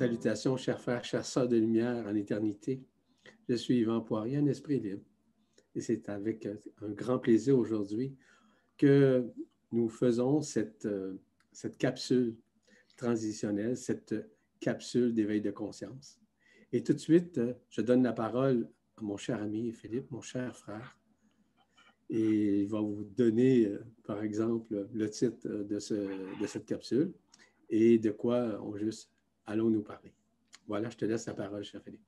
Salutations, chers frères, chers sœurs de lumière en éternité. Je suis Yvan Poirier, un esprit libre. Et c'est avec un grand plaisir aujourd'hui que nous faisons cette capsule transitionnelle, cette capsule d'éveil de conscience. Et tout de suite, je donne la parole à mon cher ami Philippe, mon cher frère. Et il va vous donner, par exemple, le titre de cette capsule et de quoi allons-nous parler. Voilà, je te laisse la parole, cher Philippe.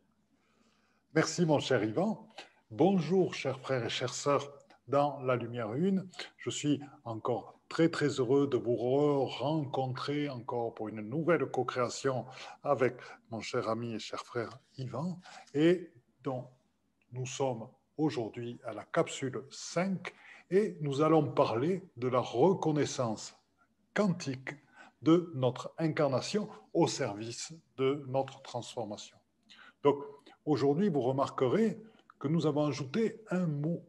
Merci, mon cher Yvan. Bonjour, chers frères et chères sœurs dans la Lumière Une. Je suis encore très, très heureux de vous rencontrer encore pour une nouvelle co-création avec mon cher ami et cher frère Yvan, et dont nous sommes aujourd'hui à la capsule 5, et nous allons parler de la reconnaissance quantique de notre incarnation au service de notre transformation. Donc, aujourd'hui, vous remarquerez que nous avons ajouté un mot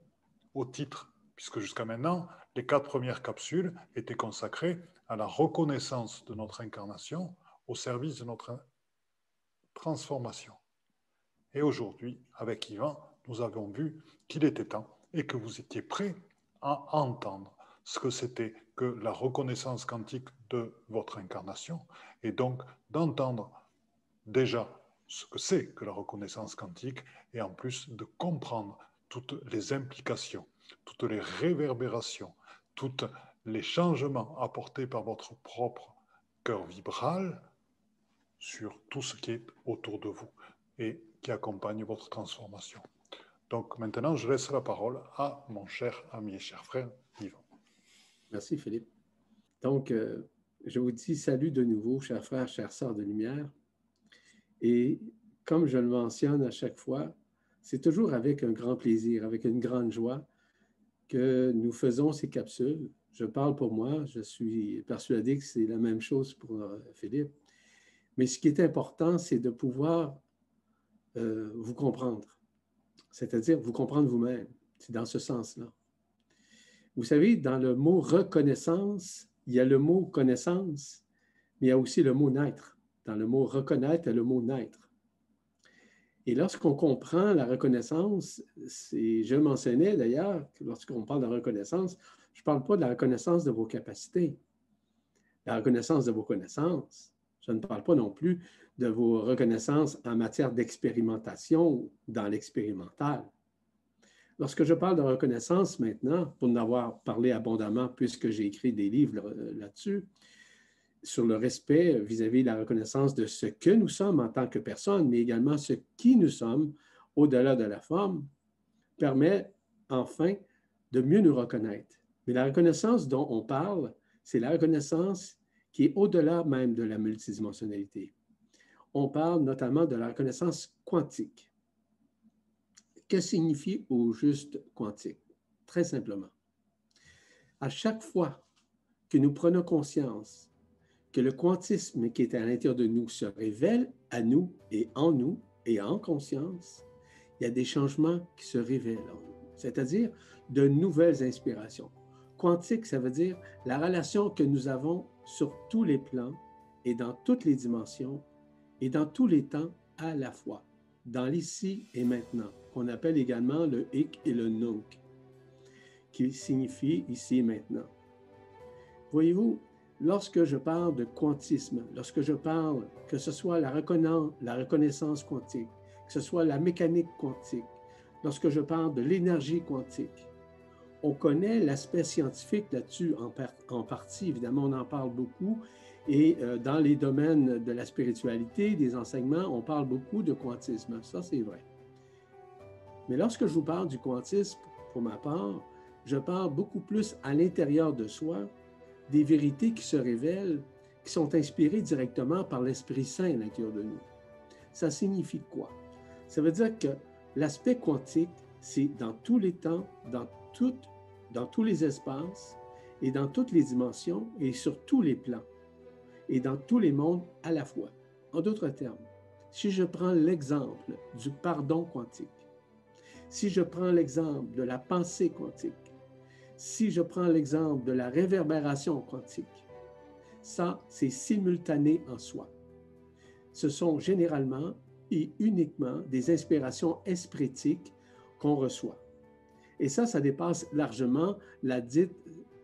au titre, puisque jusqu'à maintenant, les 4 premières capsules étaient consacrées à la reconnaissance de notre incarnation au service de notre transformation. Et aujourd'hui, avec Yvan, nous avons vu qu'il était temps et que vous étiez prêts à entendre ce que c'était que la reconnaissance quantique de votre incarnation, et donc d'entendre déjà ce que c'est que la reconnaissance quantique, et en plus de comprendre toutes les implications, toutes les réverbérations, tous les changements apportés par votre propre cœur vibral sur tout ce qui est autour de vous et qui accompagne votre transformation. Donc maintenant, je laisse la parole à mon cher ami et cher frère Yvan. Merci Philippe. Donc, je vous dis salut de nouveau, chers frères, chères sœurs de lumière. Et comme je le mentionne à chaque fois, c'est toujours avec un grand plaisir, avec une grande joie que nous faisons ces capsules. Je parle pour moi, je suis persuadé que c'est la même chose pour Philippe. Mais ce qui est important, c'est de pouvoir vous comprendre, c'est-à-dire vous comprendre vous-même. C'est dans ce sens-là. Vous savez, dans le mot reconnaissance, il y a le mot connaissance, mais il y a aussi le mot naître. Dans le mot reconnaître, il y a le mot naître. Et lorsqu'on comprend la reconnaissance, je mentionnais d'ailleurs que lorsqu'on parle de reconnaissance, je ne parle pas de la reconnaissance de vos capacités, la reconnaissance de vos connaissances. Je ne parle pas non plus de vos reconnaissances en matière d'expérimentation dans l'expérimental. Lorsque je parle de reconnaissance maintenant, pour en avoir parlé abondamment puisque j'ai écrit des livres là-dessus, sur le respect vis-à-vis de la reconnaissance de ce que nous sommes en tant que personne, mais également ce qui nous sommes au-delà de la forme, permet enfin de mieux nous reconnaître. Mais la reconnaissance dont on parle, c'est la reconnaissance qui est au-delà même de la multidimensionnalité. On parle notamment de la reconnaissance quantique. Que signifie au juste quantique? Très simplement. À chaque fois que nous prenons conscience que le quantisme qui est à l'intérieur de nous se révèle à nous et en conscience, il y a des changements qui se révèlent en nous, c'est-à-dire de nouvelles inspirations. Quantique, ça veut dire la relation que nous avons sur tous les plans et dans toutes les dimensions et dans tous les temps à la fois, dans l'ici et maintenant, qu'on appelle également le hic et le nunc, qui signifie ici et maintenant. Voyez-vous, lorsque je parle de quantisme, lorsque je parle que ce soit la reconnaissance quantique, que ce soit la mécanique quantique, lorsque je parle de l'énergie quantique, on connaît l'aspect scientifique là-dessus en partie, évidemment, on en parle beaucoup, et dans les domaines de la spiritualité, des enseignements, on parle beaucoup de quantisme, ça c'est vrai. Mais lorsque je vous parle du quantisme, pour ma part, je parle beaucoup plus à l'intérieur de soi, des vérités qui se révèlent, qui sont inspirées directement par l'Esprit Saint à l'intérieur de nous. Ça signifie quoi? Ça veut dire que l'aspect quantique, c'est dans tous les temps, dans tous les espaces et dans toutes les dimensions et sur tous les plans et dans tous les mondes à la fois. En d'autres termes, si je prends l'exemple du pardon quantique, si je prends l'exemple de la pensée quantique, si je prends l'exemple de la réverbération quantique, ça, c'est simultané en soi. ce sont généralement et uniquement des inspirations espritiques qu'on reçoit. Et ça dépasse largement la dite,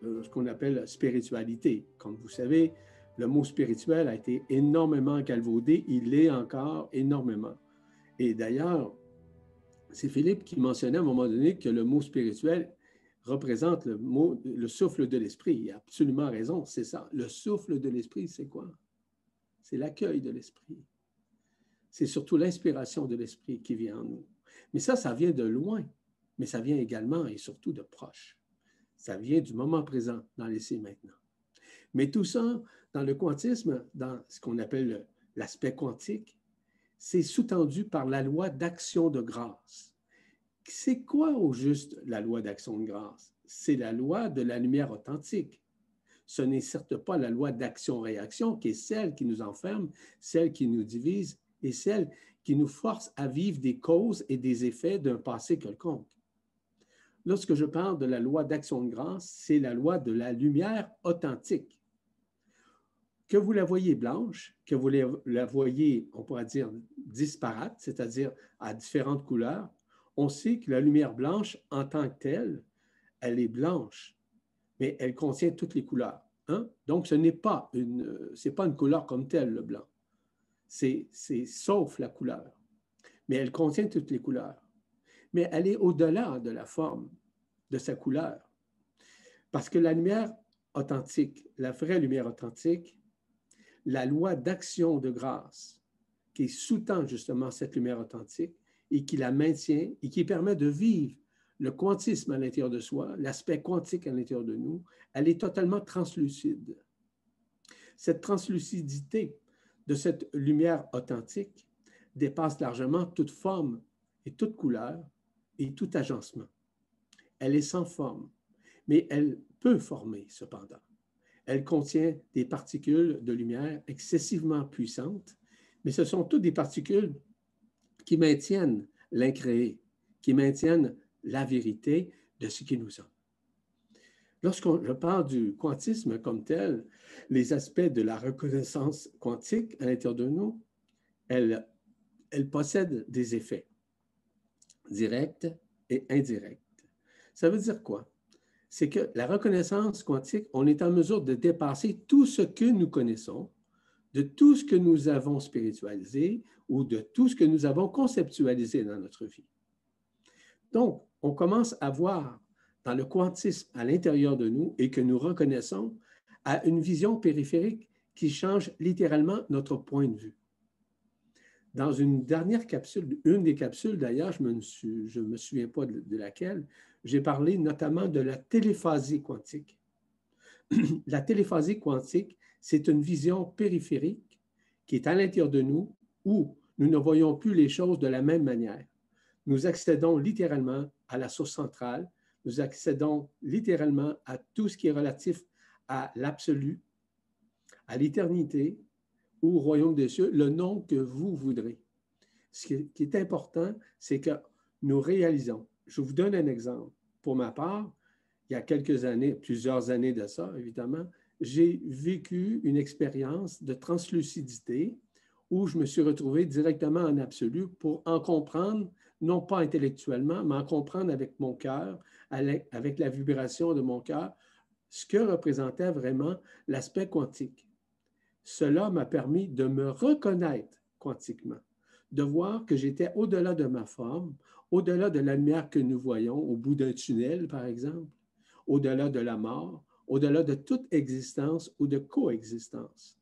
ce qu'on appelle spiritualité. Comme vous savez, le mot spirituel a été énormément galvaudé, il l'est encore énormément. Et d'ailleurs, c'est Philippe qui mentionnait à un moment donné que le mot spirituel représente le souffle de l'esprit. Il a absolument raison, c'est ça. Le souffle de l'esprit, c'est quoi? C'est l'accueil de l'esprit. C'est surtout l'inspiration de l'esprit qui vient en nous. Mais ça vient de loin, mais ça vient également et surtout de proche. Ça vient du moment présent, dans l'ici et maintenant. Mais tout ça, dans le quantisme, dans ce qu'on appelle l'aspect quantique, c'est sous-tendu par la loi d'action de grâce. C'est quoi au juste la loi d'action de grâce? C'est la loi de la lumière authentique. Ce n'est certes pas la loi d'action-réaction qui est celle qui nous enferme, celle qui nous divise et celle qui nous force à vivre des causes et des effets d'un passé quelconque. Lorsque je parle de la loi d'action de grâce, c'est la loi de la lumière authentique. Que vous la voyez blanche, que vous la voyez, on pourrait dire, disparate, c'est-à-dire à différentes couleurs, on sait que la lumière blanche, en tant que telle, elle est blanche, mais elle contient toutes les couleurs. Hein? Donc, ce n'est pas une couleur comme telle, le blanc. C'est sauf la couleur. Mais elle contient toutes les couleurs. Mais elle est au-delà de la forme, de sa couleur. Parce que la lumière authentique, la vraie lumière authentique, la loi d'action de grâce qui sous-tend justement cette lumière authentique et qui la maintient et qui permet de vivre le quantisme à l'intérieur de soi, l'aspect quantique à l'intérieur de nous, elle est totalement translucide. Cette translucidité de cette lumière authentique dépasse largement toute forme et toute couleur et tout agencement. Elle est sans forme, mais elle peut former cependant. Elle contient des particules de lumière excessivement puissantes, mais ce sont toutes des particules qui maintiennent l'incréé, qui maintiennent la vérité de ce qui nous sommes. Je parle du quantisme comme tel, les aspects de la reconnaissance quantique à l'intérieur de nous, elle possède des effets directs et indirects. Ça veut dire quoi? C'est que la reconnaissance quantique, on est en mesure de dépasser tout ce que nous connaissons, de tout ce que nous avons spiritualisé ou de tout ce que nous avons conceptualisé dans notre vie. Donc, on commence à voir dans le quantisme à l'intérieur de nous et que nous reconnaissons à une vision périphérique qui change littéralement notre point de vue. Dans une dernière capsule, une des capsules d'ailleurs, je ne me souviens pas de laquelle, j'ai parlé notamment de la téléphasie quantique. La téléphasie quantique, c'est une vision périphérique qui est à l'intérieur de nous où nous ne voyons plus les choses de la même manière. Nous accédons littéralement à la source centrale, nous accédons littéralement à tout ce qui est relatif à l'absolu, à l'éternité ou au royaume des cieux, le nom que vous voudrez. Ce qui est important, c'est que nous réalisons. Je vous donne un exemple. Pour ma part, il y a quelques années, plusieurs années de ça, évidemment, j'ai vécu une expérience de translucidité où je me suis retrouvé directement en absolu pour en comprendre, non pas intellectuellement, mais en comprendre avec mon cœur, avec la vibration de mon cœur, ce que représentait vraiment l'aspect quantique. Cela m'a permis de me reconnaître quantiquement, de voir que j'étais au-delà de ma forme, au-delà de la lumière que nous voyons au bout d'un tunnel, par exemple, au-delà de la mort, au-delà de toute existence ou de coexistence.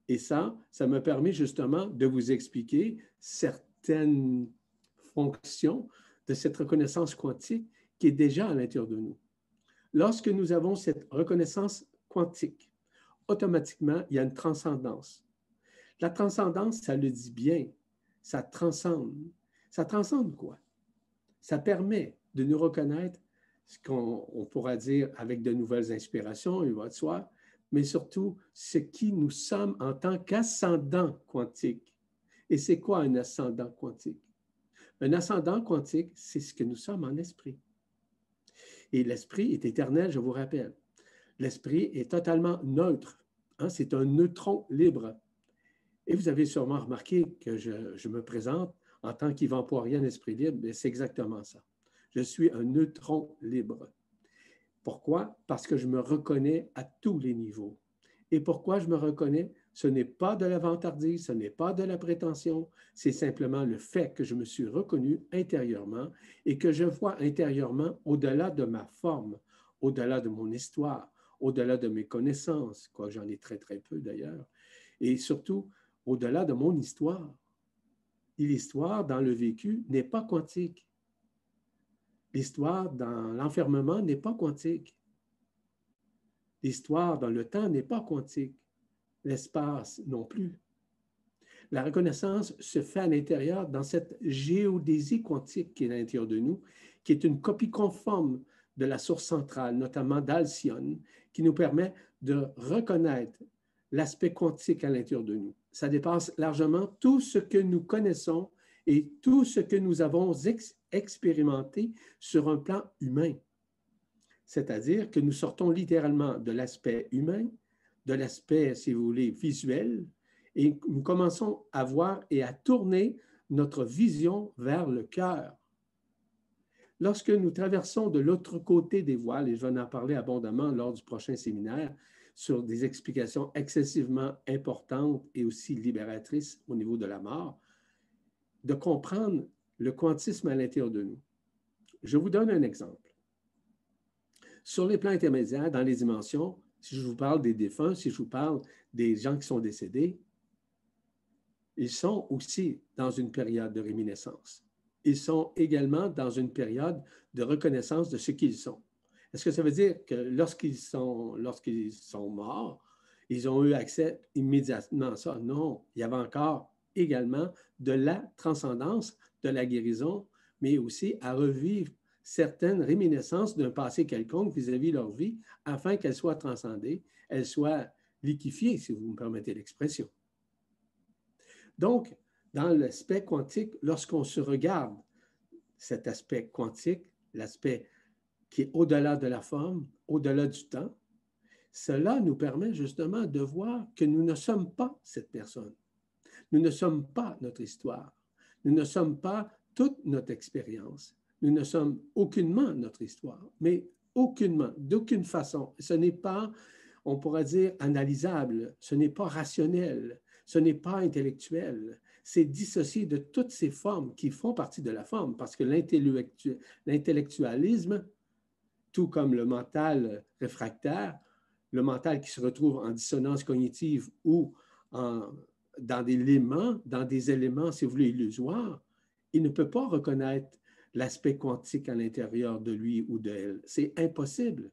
Et ça me permet justement de vous expliquer certaines fonctions de cette reconnaissance quantique qui est déjà à l'intérieur de nous. Lorsque nous avons cette reconnaissance quantique, automatiquement, il y a une transcendance. La transcendance, ça le dit bien, ça transcende. Ça transcende quoi? Ça permet de nous reconnaître ce qu'on pourra dire avec de nouvelles inspirations, il va de soi, mais surtout ce qui nous sommes en tant qu'ascendant quantique. Et c'est quoi un ascendant quantique? Un ascendant quantique, c'est ce que nous sommes en esprit. Et l'esprit est éternel, je vous rappelle. L'esprit est totalement neutre. Hein? C'est un neutron libre. Et vous avez sûrement remarqué que je me présente en tant qu'Yvan Poirier en esprit libre, mais c'est exactement ça. Je suis un neutron libre. Pourquoi? Parce que je me reconnais à tous les niveaux. Et pourquoi je me reconnais? Ce n'est pas de la vantardise, ce n'est pas de la prétention, c'est simplement le fait que je me suis reconnu intérieurement et que je vois intérieurement au-delà de ma forme, au-delà de mon histoire, au-delà de mes connaissances, quoi j'en ai très très peu d'ailleurs, et surtout au-delà de mon histoire. Et l'histoire dans le vécu n'est pas quantique. L'histoire dans l'enfermement n'est pas quantique. L'histoire dans le temps n'est pas quantique. L'espace non plus. La reconnaissance se fait à l'intérieur dans cette géodésie quantique qui est à l'intérieur de nous, qui est une copie conforme de la source centrale, notamment d'Alcyone, qui nous permet de reconnaître l'aspect quantique à l'intérieur de nous. Ça dépasse largement tout ce que nous connaissons et tout ce que nous avons expérimenté sur un plan humain. C'est-à-dire que nous sortons littéralement de l'aspect humain, de l'aspect, si vous voulez, visuel, et nous commençons à voir et à tourner notre vision vers le cœur. Lorsque nous traversons de l'autre côté des voiles, et je vais en parler abondamment lors du prochain séminaire, sur des explications excessivement importantes et aussi libératrices au niveau de la mort, de comprendre le quantisme à l'intérieur de nous. Je vous donne un exemple. Sur les plans intermédiaires, dans les dimensions, si je vous parle des défunts, si je vous parle des gens qui sont décédés, ils sont aussi dans une période de réminiscence. Ils sont également dans une période de reconnaissance de ce qu'ils sont. Est-ce que ça veut dire que lorsqu'ils sont morts, ils ont eu accès immédiatement à ça? Non, il y avait encore également de la transcendance, de la guérison, mais aussi à revivre certaines réminiscences d'un passé quelconque vis-à-vis de leur vie afin qu'elles soient transcendées, elles soient liquéfiées, si vous me permettez l'expression. Donc, dans l'aspect quantique, lorsqu'on se regarde cet aspect quantique, l'aspect qui est au-delà de la forme, au-delà du temps, cela nous permet justement de voir que nous ne sommes pas cette personne. Nous ne sommes pas notre histoire. Nous ne sommes pas toute notre expérience. Nous ne sommes aucunement notre histoire, mais aucunement, d'aucune façon. Ce n'est pas, on pourrait dire, analysable, ce n'est pas rationnel, ce n'est pas intellectuel. C'est dissocié de toutes ces formes qui font partie de la forme, parce que l'intellectualisme, tout comme le mental réfractaire, le mental qui se retrouve en dissonance cognitive ou dans des éléments, si vous voulez, illusoires, il ne peut pas reconnaître l'aspect quantique à l'intérieur de lui ou d'elle. C'est impossible.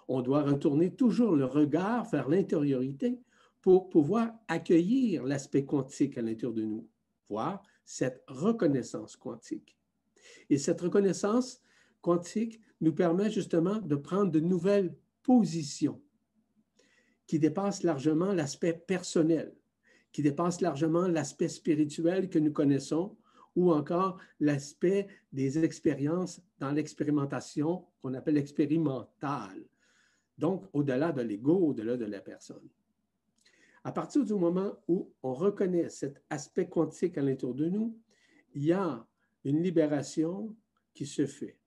On doit retourner toujours le regard vers l'intériorité pour pouvoir accueillir l'aspect quantique à l'intérieur de nous, voir cette reconnaissance quantique. Et cette reconnaissance quantique nous permet justement de prendre de nouvelles positions qui dépassent largement l'aspect personnel, qui dépassent largement l'aspect spirituel que nous connaissons, ou encore l'aspect des expériences dans l'expérimentation qu'on appelle expérimentale. Donc, au-delà de l'ego, au-delà de la personne. À partir du moment où on reconnaît cet aspect quantique à l'intérieur de nous, il y a une libération qui se fait.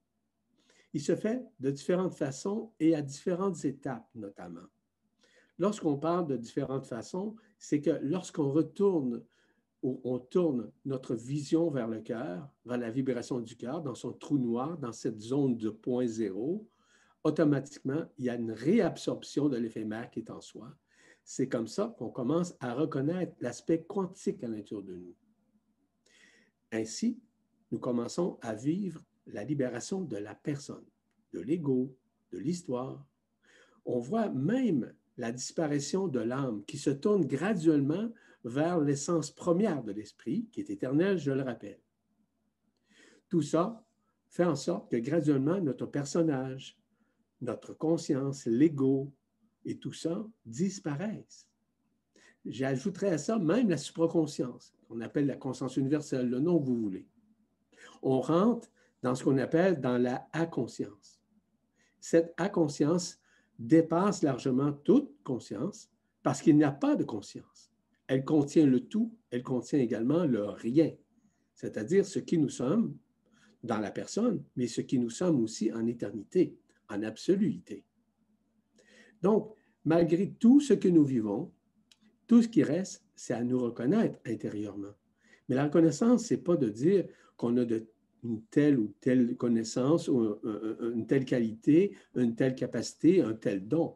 Il se fait de différentes façons et à différentes étapes notamment. Lorsqu'on parle de différentes façons, c'est que lorsqu'on retourne où on tourne notre vision vers le cœur, vers la vibration du cœur, dans son trou noir, dans cette zone de point zéro, automatiquement, il y a une réabsorption de l'éphémère qui est en soi. C'est comme ça qu'on commence à reconnaître l'aspect quantique à l'intérieur de nous. Ainsi, nous commençons à vivre la libération de la personne, de l'ego, de l'histoire. On voit même la disparition de l'âme qui se tourne graduellement vers l'essence première de l'esprit, qui est éternelle, je le rappelle. Tout ça fait en sorte que graduellement, notre personnage, notre conscience, l'ego et tout ça disparaissent. J'ajouterais à ça même la supraconscience, qu'on appelle la conscience universelle, le nom que vous voulez. On rentre dans ce qu'on appelle dans la inconscience. Cette inconscience dépasse largement toute conscience parce qu'il n'y a pas de conscience. Elle contient le tout, elle contient également le rien, c'est-à-dire ce qui nous sommes dans la personne, mais ce qui nous sommes aussi en éternité, en absoluité. Donc, malgré tout ce que nous vivons, tout ce qui reste, c'est à nous reconnaître intérieurement. Mais la reconnaissance, ce n'est pas de dire qu'on a une telle ou telle connaissance, ou une telle qualité, une telle capacité, un tel don.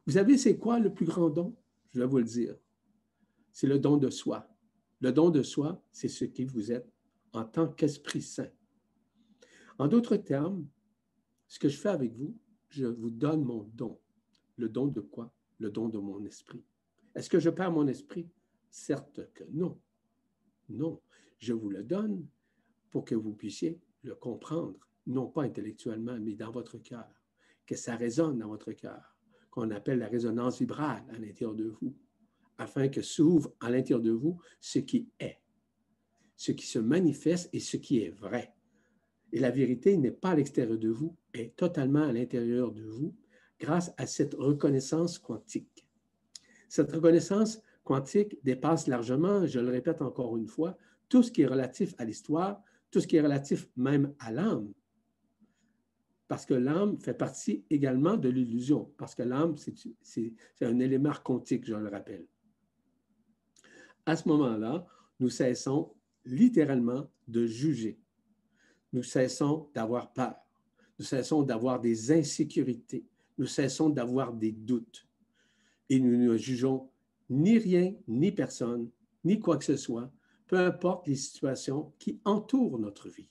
Vous savez, c'est quoi le plus grand don? Je vais vous le dire. C'est le don de soi. Le don de soi, c'est ce qui vous êtes en tant qu'Esprit Saint. En d'autres termes, ce que je fais avec vous, je vous donne mon don. Le don de quoi? Le don de mon esprit. Est-ce que je perds mon esprit? Certes que non. Non. Je vous le donne pour que vous puissiez le comprendre, non pas intellectuellement, mais dans votre cœur, que ça résonne dans votre cœur, qu'on appelle la résonance vibrale à l'intérieur de vous, afin que s'ouvre à l'intérieur de vous ce qui est, ce qui se manifeste et ce qui est vrai. Et la vérité n'est pas à l'extérieur de vous, elle est totalement à l'intérieur de vous grâce à cette reconnaissance quantique. Cette reconnaissance quantique dépasse largement, je le répète encore une fois, tout ce qui est relatif à l'histoire, tout ce qui est relatif même à l'âme. Parce que l'âme fait partie également de l'illusion, parce que l'âme, c'est un élément quantique, je le rappelle. À ce moment-là, nous cessons littéralement de juger. Nous cessons d'avoir peur. Nous cessons d'avoir des insécurités. Nous cessons d'avoir des doutes. Et nous ne jugeons ni rien, ni personne, ni quoi que ce soit, peu importe les situations qui entourent notre vie.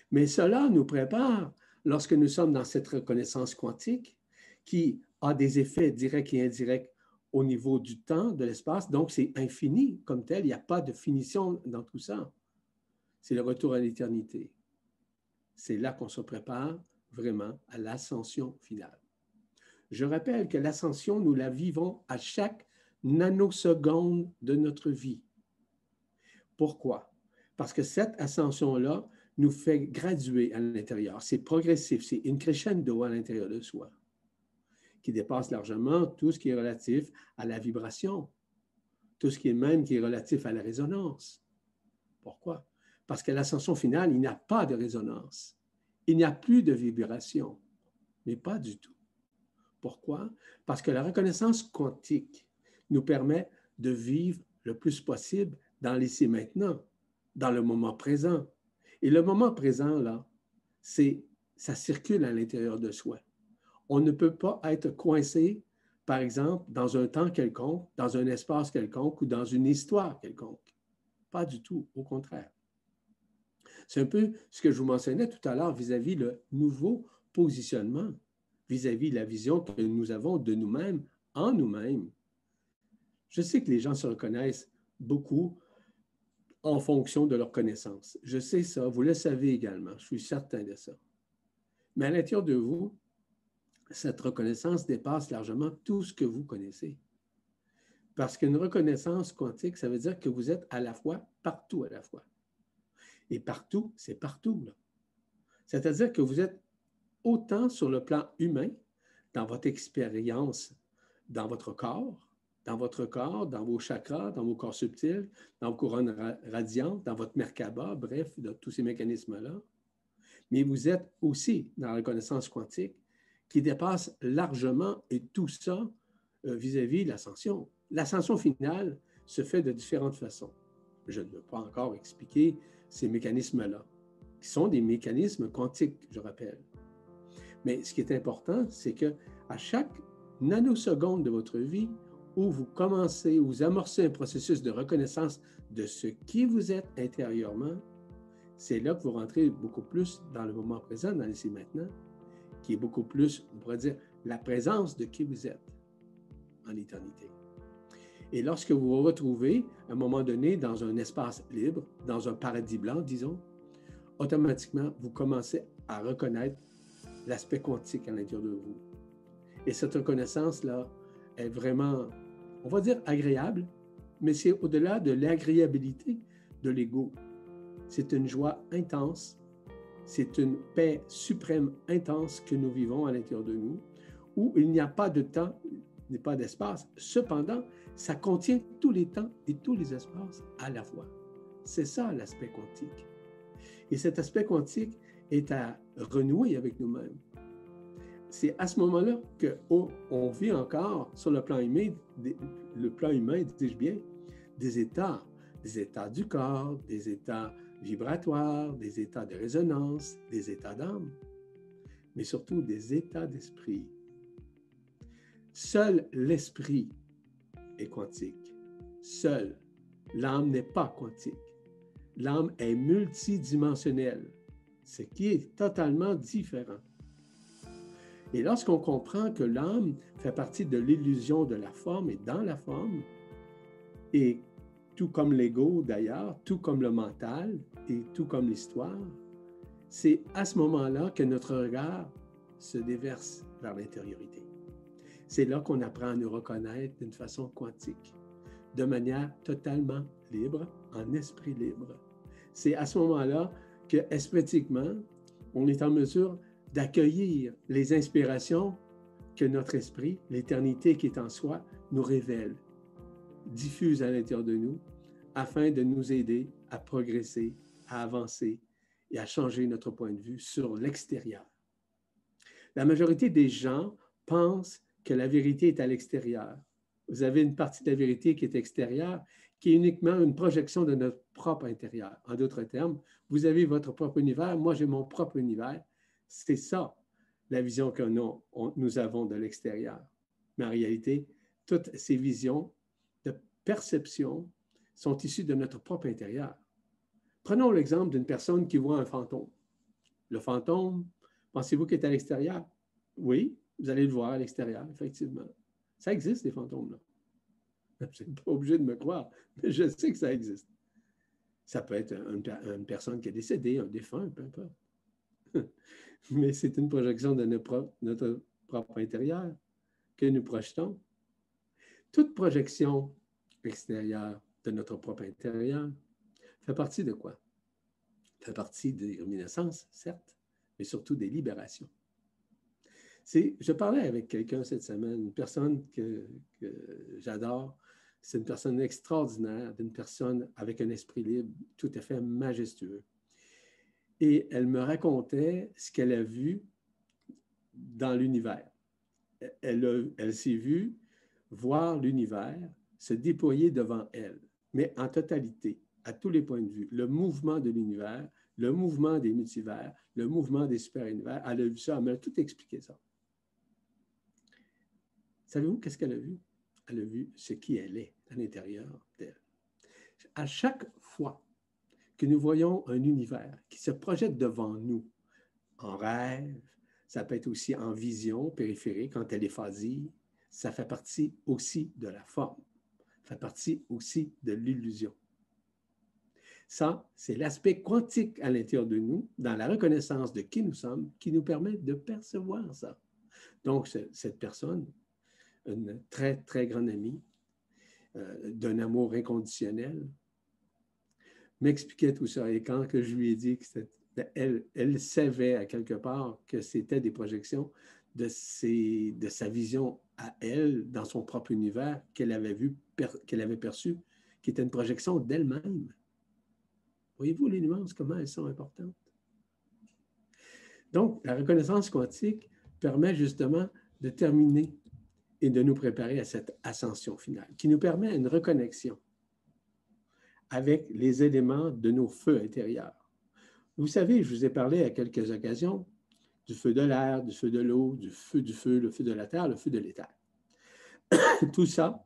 Mais cela nous prépare, lorsque nous sommes dans cette reconnaissance quantique, qui a des effets directs et indirects au niveau du temps, de l'espace, donc c'est infini comme tel, il n'y a pas de finition dans tout ça. C'est le retour à l'éternité. C'est là qu'on se prépare vraiment à l'ascension finale. Je rappelle que l'ascension, nous la vivons à chaque nanoseconde de notre vie. Pourquoi? Parce que cette ascension-là nous fait graduer à l'intérieur. C'est progressif, c'est une crescendo à l'intérieur de soi, qui dépasse largement tout ce qui est relatif à la vibration, tout ce qui est même qui est relatif à la résonance. Pourquoi? Parce qu'à l'ascension finale, il n'y a pas de résonance. Il n'y a plus de vibration, mais pas du tout. Pourquoi? Parce que la reconnaissance quantique nous permet de vivre le plus possible dans l'ici maintenant, dans le moment présent. Et le moment présent, là, ça circule à l'intérieur de soi. On ne peut pas être coincé, par exemple, dans un temps quelconque, dans un espace quelconque ou dans une histoire quelconque. Pas du tout, au contraire. C'est un peu ce que je vous mentionnais tout à l'heure vis-à-vis le nouveau positionnement, vis-à-vis la vision que nous avons de nous-mêmes, en nous-mêmes. Je sais que les gens se reconnaissent beaucoup en fonction de leur connaissance. Je sais ça, vous le savez également, je suis certain de ça. Mais à l'intérieur de vous, cette reconnaissance dépasse largement tout ce que vous connaissez. Parce qu'une reconnaissance quantique, ça veut dire que vous êtes à la fois, partout à la fois. Et partout, c'est partout, là. C'est-à-dire que vous êtes autant sur le plan humain, dans votre expérience, dans votre corps, dans vos chakras, dans vos corps subtils, dans vos couronnes radiantes, dans votre Merkaba, bref, dans tous ces mécanismes-là. Mais vous êtes aussi dans la reconnaissance quantique qui dépasse largement et tout ça vis-à-vis de l'ascension. L'ascension finale se fait de différentes façons. Je ne veux pas encore expliquer ces mécanismes-là, qui sont des mécanismes quantiques, je rappelle. Mais ce qui est important, c'est qu'à chaque nanoseconde de votre vie, où vous commencez, où vous amorcez un processus de reconnaissance de ce qui vous êtes intérieurement, c'est là que vous rentrez beaucoup plus dans le moment présent, dans l'ici maintenant, qui est beaucoup plus, on pourrait dire, la présence de qui vous êtes en éternité. Et lorsque vous vous retrouvez, à un moment donné, dans un espace libre, dans un paradis blanc, disons, automatiquement, vous commencez à reconnaître l'aspect quantique à l'intérieur de vous. Et cette reconnaissance-là est vraiment, on va dire, agréable, mais c'est au-delà de l'agréabilité de l'ego. C'est une joie intense, c'est une paix suprême intense que nous vivons à l'intérieur de nous, où il n'y a pas de temps, n'est pas d'espace. Cependant, ça contient tous les temps et tous les espaces à la fois. C'est ça l'aspect quantique. Et cet aspect quantique est à renouer avec nous-mêmes. C'est à ce moment-là qu'on vit encore sur le plan humain, dis-je bien, des états du corps, des états vibratoires, des états de résonance, des états d'âme, mais surtout des états d'esprit. Seul l'esprit est quantique. Seul. L'âme n'est pas quantique. L'âme est multidimensionnelle, ce qui est totalement différent. Et lorsqu'on comprend que l'âme fait partie de l'illusion de la forme et dans la forme, et tout comme l'ego d'ailleurs, tout comme le mental et tout comme l'histoire, c'est à ce moment-là que notre regard se déverse vers l'intériorité. C'est là qu'on apprend à nous reconnaître d'une façon quantique, de manière totalement libre, en esprit libre. C'est à ce moment-là que, esthétiquement, on est en mesure d'accueillir les inspirations que notre esprit, l'éternité qui est en soi, nous révèle, diffuse à l'intérieur de nous, afin de nous aider à progresser, à avancer et à changer notre point de vue sur l'extérieur. La majorité des gens pensent que la vérité est à l'extérieur. Vous avez une partie de la vérité qui est extérieure, qui est uniquement une projection de notre propre intérieur. En d'autres termes, vous avez votre propre univers, moi j'ai mon propre univers. C'est ça, la vision que nous avons de l'extérieur. Mais en réalité, toutes ces visions de perception sont issues de notre propre intérieur. Prenons l'exemple d'une personne qui voit un fantôme. Le fantôme, pensez-vous qu'il est à l'extérieur? Oui, vous allez le voir à l'extérieur, effectivement. Ça existe, les fantômes-là. Vous n'êtes pas obligé de me croire, mais je sais que ça existe. Ça peut être une personne qui est décédée, un défunt, peu importe. Mais c'est une projection de notre propre intérieur que nous projetons. Toute projection extérieure de notre propre intérieur fait partie de quoi? Fait partie des réminiscences, certes, mais surtout des libérations. Je parlais avec quelqu'un cette semaine, une personne que j'adore. C'est une personne extraordinaire, une personne avec un esprit libre tout à fait majestueux. Et elle me racontait ce qu'elle a vu dans l'univers. Elle s'est vue voir l'univers se déployer devant elle, mais en totalité, à tous les points de vue. Le mouvement de l'univers, le mouvement des multivers, le mouvement des super-univers. Elle a vu ça, elle m'a tout expliqué ça. Savez-vous qu'est-ce qu'elle a vu? Elle a vu ce qui elle est à l'intérieur d'elle. À chaque fois que nous voyons un univers qui se projette devant nous, en rêve, ça peut être aussi en vision périphérique, quand elle est phasée, ça fait partie aussi de la forme, ça fait partie aussi de l'illusion. Ça, c'est l'aspect quantique à l'intérieur de nous, dans la reconnaissance de qui nous sommes, qui nous permet de percevoir ça. Donc, cette personne, une très, très grande amie, d'un amour inconditionnel, m'expliquait tout ça. Et quand que je lui ai dit elle savait à quelque part que c'était des projections de sa vision à elle, dans son propre univers, qu'elle avait vu, qu'elle avait perçu, qui était une projection d'elle-même. Voyez-vous les nuances, comment elles sont importantes? Donc, la reconnaissance quantique permet justement de terminer et de nous préparer à cette ascension finale, qui nous permet une reconnexion avec les éléments de nos feux intérieurs. Vous savez, je vous ai parlé à quelques occasions du feu de l'air, du feu de l'eau, du feu, le feu de la terre, le feu de l'éther. Tout ça,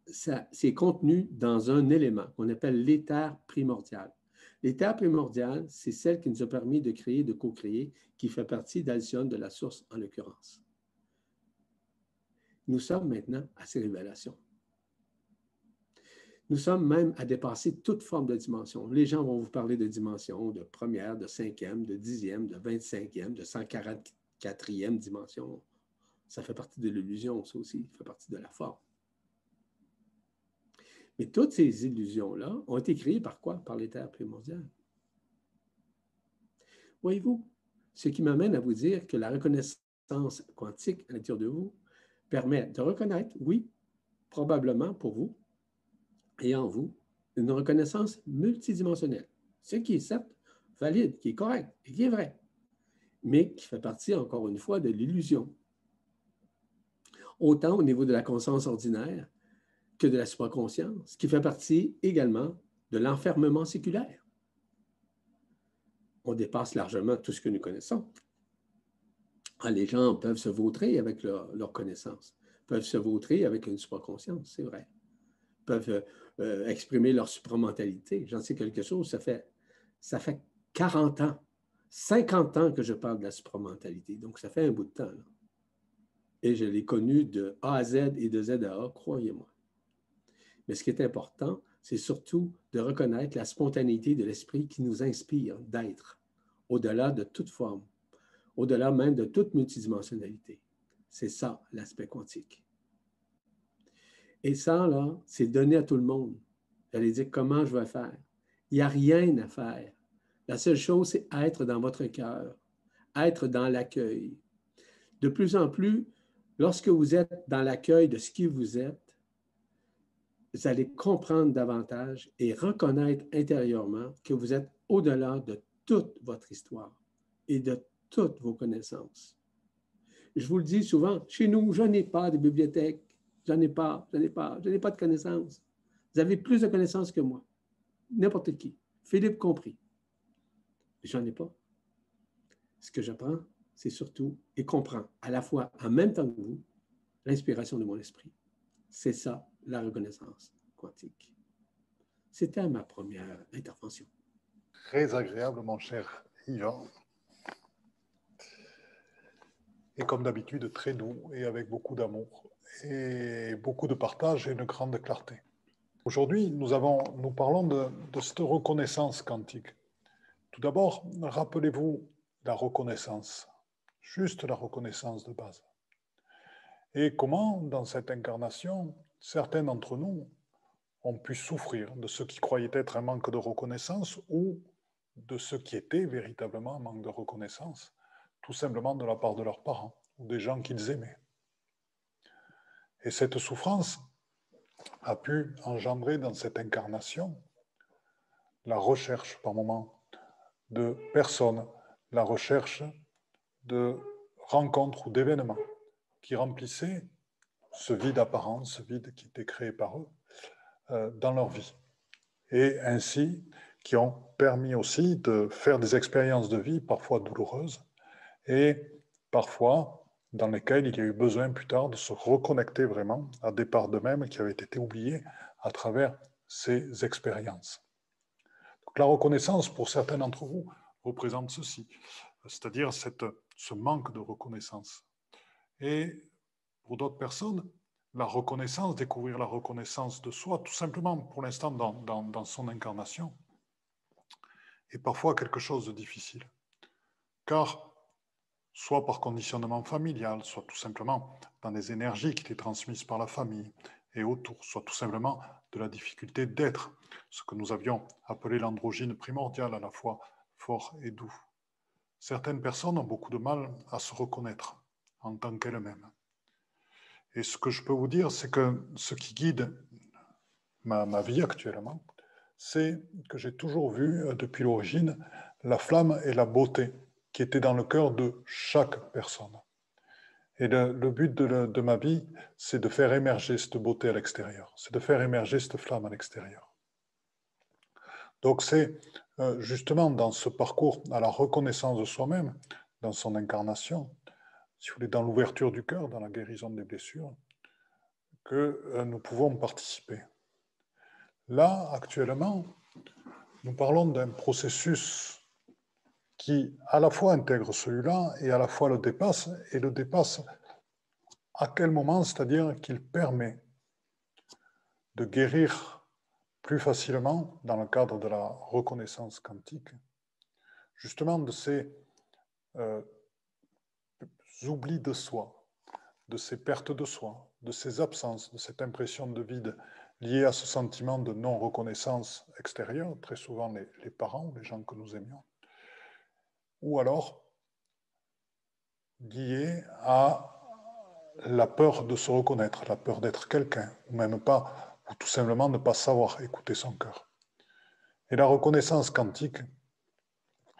c'est contenu dans un élément qu'on appelle l'éther primordial. L'éther primordial, c'est celle qui nous a permis de créer, de co-créer, qui fait partie d'Alcyone, de la source en l'occurrence. Nous sommes maintenant à ces révélations. Nous sommes même à dépasser toute forme de dimension. Les gens vont vous parler de dimension, de première, de cinquième, de dixième, de 25e, de 144e dimension. Ça fait partie de l'illusion, ça aussi, ça fait partie de la forme. Mais toutes ces illusions-là ont été créées par quoi? Par l'éther primordial. Voyez-vous, ce qui m'amène à vous dire que la reconnaissance quantique à l'intérieur de vous permet de reconnaître, oui, probablement pour vous et en vous, une reconnaissance multidimensionnelle, ce qui est certes valide, qui est correct et qui est vrai, mais qui fait partie, encore une fois, de l'illusion. Autant au niveau de la conscience ordinaire que de la supraconscience, qui fait partie également de l'enfermement séculaire. On dépasse largement tout ce que nous connaissons. Les gens peuvent se vautrer avec leur connaissance, peuvent se vautrer avec une supraconscience, c'est vrai, peuvent exprimer leur supramentalité. J'en sais quelque chose, ça fait 40 ans, 50 ans que je parle de la supramentalité, donc ça fait un bout de temps. Là. Et je l'ai connu de A à Z et de Z à A, croyez-moi. Mais ce qui est important, c'est surtout de reconnaître la spontanéité de l'esprit qui nous inspire d'être, au-delà de toute forme, au-delà même de toute multidimensionnalité. C'est ça, l'aspect quantique. Et ça, là, c'est donné à tout le monde. J'allais dire comment je vais faire. Il n'y a rien à faire. La seule chose, c'est être dans votre cœur, être dans l'accueil. De plus en plus, lorsque vous êtes dans l'accueil de ce qui vous êtes, vous allez comprendre davantage et reconnaître intérieurement que vous êtes au-delà de toute votre histoire et de toutes vos connaissances. Je vous le dis souvent, chez nous, je n'ai pas de bibliothèque, je n'ai pas de connaissances. Vous avez plus de connaissances que moi, n'importe qui, Philippe compris. Je n'en ai pas. Ce que j'apprends, c'est surtout et comprends à la fois, en même temps que vous, l'inspiration de mon esprit. C'est ça, la reconnaissance quantique. C'était ma première intervention. Très agréable, mon cher Yvan. Et comme d'habitude, très doux et avec beaucoup d'amour et beaucoup de partage et une grande clarté. Aujourd'hui, nous parlons de cette reconnaissance quantique. Tout d'abord, rappelez-vous la reconnaissance, juste la reconnaissance de base. Et comment, dans cette incarnation, certains d'entre nous ont pu souffrir de ce qui croyait être un manque de reconnaissance ou de ce qui était véritablement un manque de reconnaissance, tout simplement de la part de leurs parents ou des gens qu'ils aimaient. Et cette souffrance a pu engendrer dans cette incarnation la recherche par moments de personnes, la recherche de rencontres ou d'événements qui remplissaient ce vide apparent, ce vide qui était créé par eux dans leur vie. Et ainsi, qui ont permis aussi de faire des expériences de vie parfois douloureuses et parfois dans lesquelles il y a eu besoin plus tard de se reconnecter vraiment à des parts d'eux-mêmes qui avaient été oubliées à travers ces expériences. Donc, la reconnaissance, pour certains d'entre vous, représente ceci, c'est-à-dire ce manque de reconnaissance. Et pour d'autres personnes, la reconnaissance, découvrir la reconnaissance de soi, tout simplement pour l'instant dans son incarnation, est parfois quelque chose de difficile. Car, soit par conditionnement familial, soit tout simplement dans les énergies qui étaient transmises par la famille et autour, soit tout simplement de la difficulté d'être, ce que nous avions appelé l'androgyne primordial, à la fois fort et doux. Certaines personnes ont beaucoup de mal à se reconnaître en tant qu'elles-mêmes. Et ce que je peux vous dire, c'est que ce qui guide ma vie actuellement, c'est que j'ai toujours vu, depuis l'origine, la flamme et la beauté qui étaient dans le cœur de chaque personne. Et le but de ma vie, c'est de faire émerger cette beauté à l'extérieur, c'est de faire émerger cette flamme à l'extérieur. Donc c'est justement dans ce parcours à la reconnaissance de soi-même, dans son incarnation, si vous voulez, dans l'ouverture du cœur, dans la guérison des blessures, que nous pouvons participer. Là, actuellement, nous parlons d'un processus qui à la fois intègre celui-là et à la fois le dépasse, et le dépasse à quel moment? C'est-à-dire qu'il permet de guérir plus facilement, dans le cadre de la reconnaissance quantique, justement de ces oublis de soi, de ces pertes de soi, de ces absences, de cette impression de vide liée à ce sentiment de non-reconnaissance extérieure, très souvent les parents, les gens que nous aimions, ou alors lié à la peur de se reconnaître, la peur d'être quelqu'un, ou même pas, ou tout simplement ne pas savoir écouter son cœur. Et la reconnaissance quantique,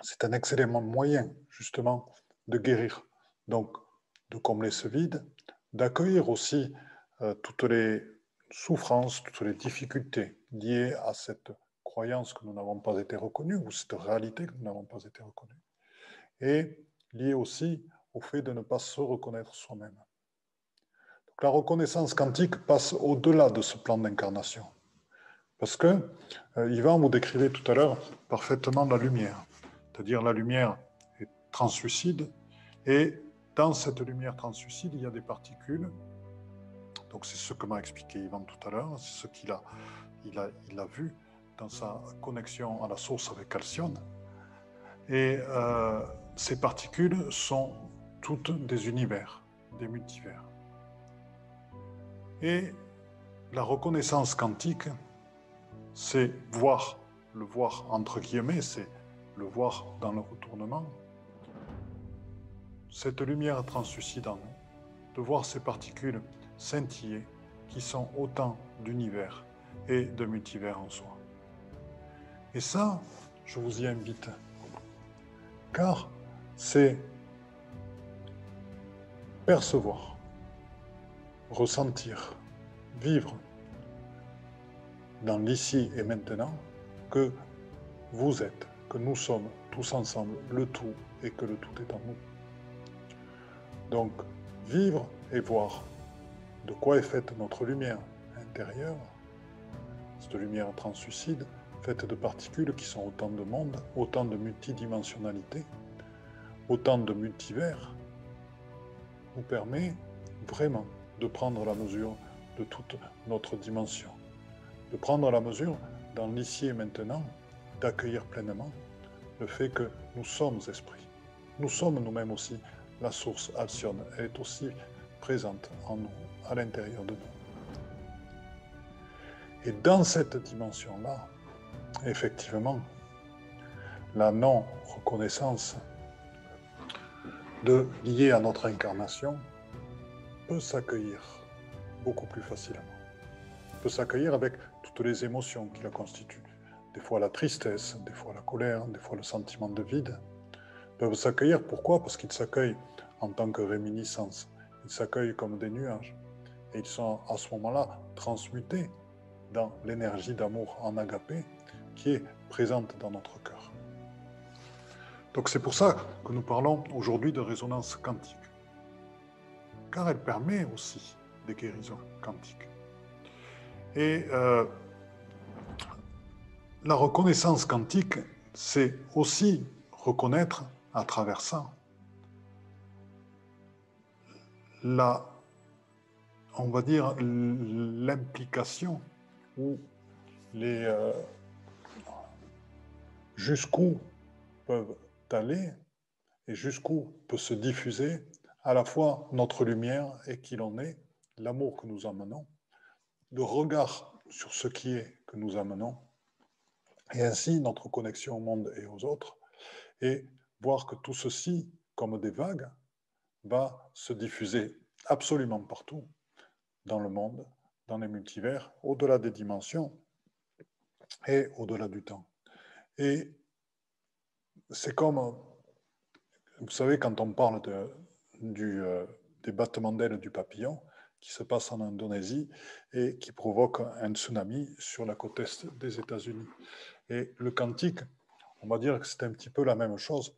c'est un excellent moyen, justement, de guérir, donc de combler ce vide, d'accueillir aussi toutes les souffrances, toutes les difficultés liées à cette croyance que nous n'avons pas été reconnue, ou cette réalité que nous n'avons pas été reconnue, et liées aussi au fait de ne pas se reconnaître soi-même. Donc, la reconnaissance quantique passe au-delà de ce plan d'incarnation. Parce que Yvan vous décrivait tout à l'heure parfaitement la lumière. C'est-à-dire la lumière est translucide et dans cette lumière translucide, il y a des particules. Donc c'est ce que m'a expliqué Yvan tout à l'heure, c'est ce qu'il a vu dans sa connexion à la source avec Alcyone. Et ces particules sont toutes des univers, des multivers. Et la reconnaissance quantique, c'est voir, le voir entre guillemets, c'est le voir dans le retournement, cette lumière translucide en nous, de voir ces particules scintiller qui sont autant d'univers et de multivers en soi. Et ça, je vous y invite, car c'est percevoir, ressentir, vivre dans l'ici et maintenant que vous êtes, que nous sommes tous ensemble le tout et que le tout est en nous. Donc, vivre et voir de quoi est faite notre lumière intérieure, cette lumière translucide, faite de particules qui sont autant de mondes, autant de multidimensionnalité, autant de multivers, nous permet vraiment de prendre la mesure de toute notre dimension, de prendre la mesure dans l'ici et maintenant, d'accueillir pleinement le fait que nous sommes esprits. Nous sommes nous-mêmes aussi la source Alcyone, elle est aussi présente en nous, à l'intérieur de nous. Et dans cette dimension-là, effectivement, la non-reconnaissance liée à notre incarnation peut s'accueillir beaucoup plus facilement. Peut s'accueillir avec toutes les émotions qui la constituent. Des fois la tristesse, des fois la colère, des fois le sentiment de vide. Peuvent s'accueillir, pourquoi? Parce qu'ils s'accueillent en tant que réminiscence. Ils s'accueillent comme des nuages. Et ils sont à ce moment-là transmutés dans l'énergie d'amour en agapé qui est présente dans notre cœur. Donc c'est pour ça que nous parlons aujourd'hui de résonance quantique. Car elle permet aussi des guérisons quantiques. Et la reconnaissance quantique, c'est aussi reconnaître à travers ça on va dire, l'implication ou jusqu'où peuvent aller et jusqu'où peut se diffuser à la fois notre lumière et qui l'on est, l'amour que nous amenons, le regard sur ce qui est que nous amenons, et ainsi notre connexion au monde et aux autres, et voir que tout ceci, comme des vagues, va se diffuser absolument partout dans le monde, dans les multivers, au-delà des dimensions et au-delà du temps. Et c'est comme, vous savez, quand on parle des battements d'ailes du papillon qui se passe en Indonésie et qui provoque un tsunami sur la côte est des États-Unis. Et le quantique, on va dire que c'est un petit peu la même chose,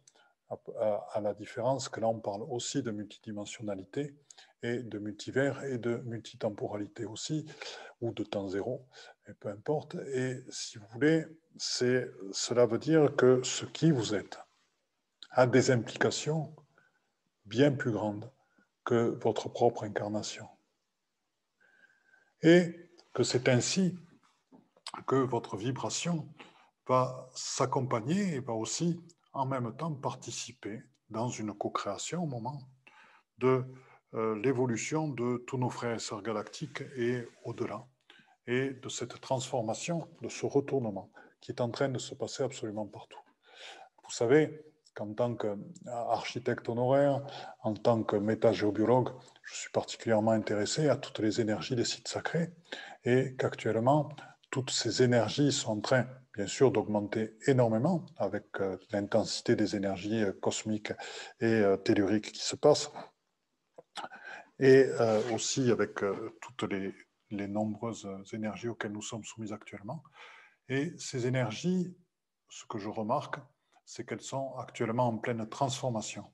à la différence que là on parle aussi de multidimensionnalité et de multivers et de multitemporalité aussi, ou de temps zéro, mais peu importe. Et si vous voulez, cela veut dire que ce qui vous êtes a des implications bien plus grandes que votre propre incarnation. Et que c'est ainsi que votre vibration va s'accompagner et va aussi en même temps participer dans une co-création au moment de l'évolution de tous nos frères et sœurs galactiques et au-delà, et de cette transformation, de ce retournement qui est en train de se passer absolument partout. Vous savez qu'en tant qu'architecte honoraire, en tant que métagéobiologue, je suis particulièrement intéressé à toutes les énergies des sites sacrés et qu'actuellement, toutes ces énergies sont en train, bien sûr, d'augmenter énormément avec l'intensité des énergies cosmiques et telluriques qui se passent et aussi avec toutes les nombreuses énergies auxquelles nous sommes soumis actuellement. Et ces énergies, ce que je remarque, c'est qu'elles sont actuellement en pleine transformation.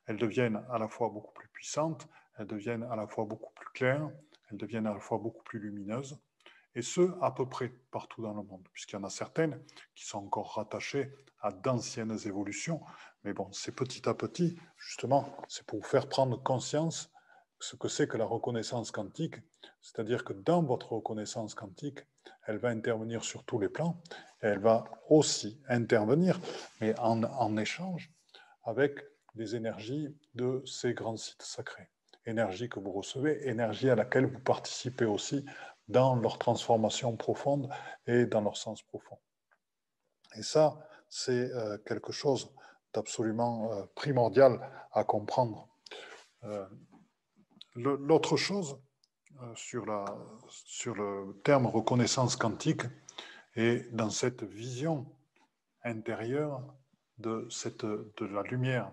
Elles deviennent à la fois beaucoup plus puissantes, elles deviennent à la fois beaucoup plus claires, elles deviennent à la fois beaucoup plus lumineuses, et ce, à peu près partout dans le monde, puisqu'il y en a certaines qui sont encore rattachées à d'anciennes évolutions, mais bon, c'est petit à petit, justement, c'est pour vous faire prendre conscience ce que c'est que la reconnaissance quantique, c'est-à-dire que dans votre reconnaissance quantique, elle va intervenir sur tous les plans, et elle va aussi intervenir, mais en échange, avec des énergies de ces grands sites sacrés. Énergie que vous recevez, énergie à laquelle vous participez aussi dans leur transformation profonde et dans leur sens profond. Et ça, c'est quelque chose d'absolument primordial à comprendre. L'autre chose sur le terme reconnaissance quantique est dans cette vision intérieure de la lumière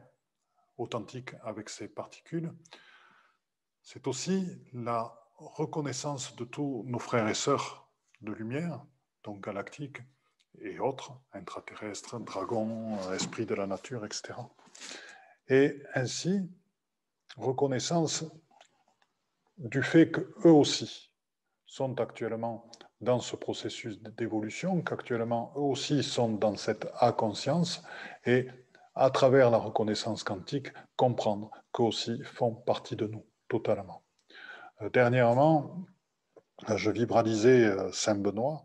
authentique avec ses particules, c'est aussi la reconnaissance de tous nos frères et sœurs de lumière, donc galactiques et autres, intraterrestres, dragons, esprits de la nature, etc. Et ainsi, reconnaissance du fait qu'eux aussi sont actuellement dans ce processus d'évolution, qu'actuellement eux aussi sont dans cette A-conscience, et à travers la reconnaissance quantique, comprendre qu'eux aussi font partie de nous, totalement. Dernièrement, je vibralisais Saint Benoît,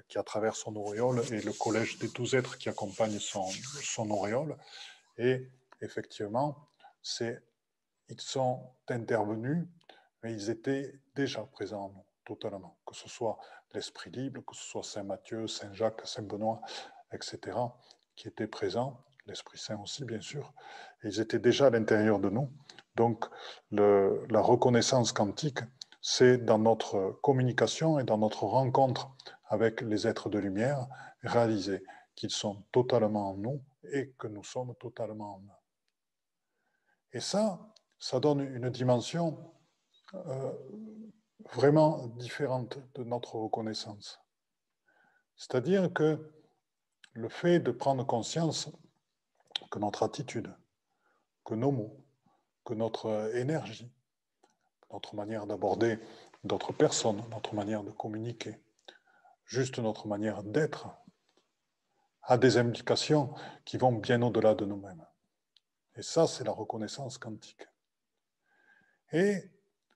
qui à travers son auréole, et le collège des 12 êtres qui accompagne son auréole, et effectivement, ils sont intervenus, mais ils étaient déjà présents en nous, totalement, que ce soit l'Esprit libre, que ce soit Saint Matthieu, Saint Jacques, Saint Benoît, etc., qui étaient présents, l'Esprit Saint aussi, bien sûr, et ils étaient déjà à l'intérieur de nous. Donc, la reconnaissance quantique, c'est dans notre communication et dans notre rencontre avec les êtres de lumière, réaliser qu'ils sont totalement en nous et que nous sommes totalement en eux. Et ça donne une dimension vraiment différente de notre reconnaissance. C'est-à-dire que le fait de prendre conscience que notre attitude, que nos mots, que notre énergie, notre manière d'aborder d'autres personnes, notre manière de communiquer, juste notre manière d'être, a des implications qui vont bien au-delà de nous-mêmes. Et ça, c'est la reconnaissance quantique. Et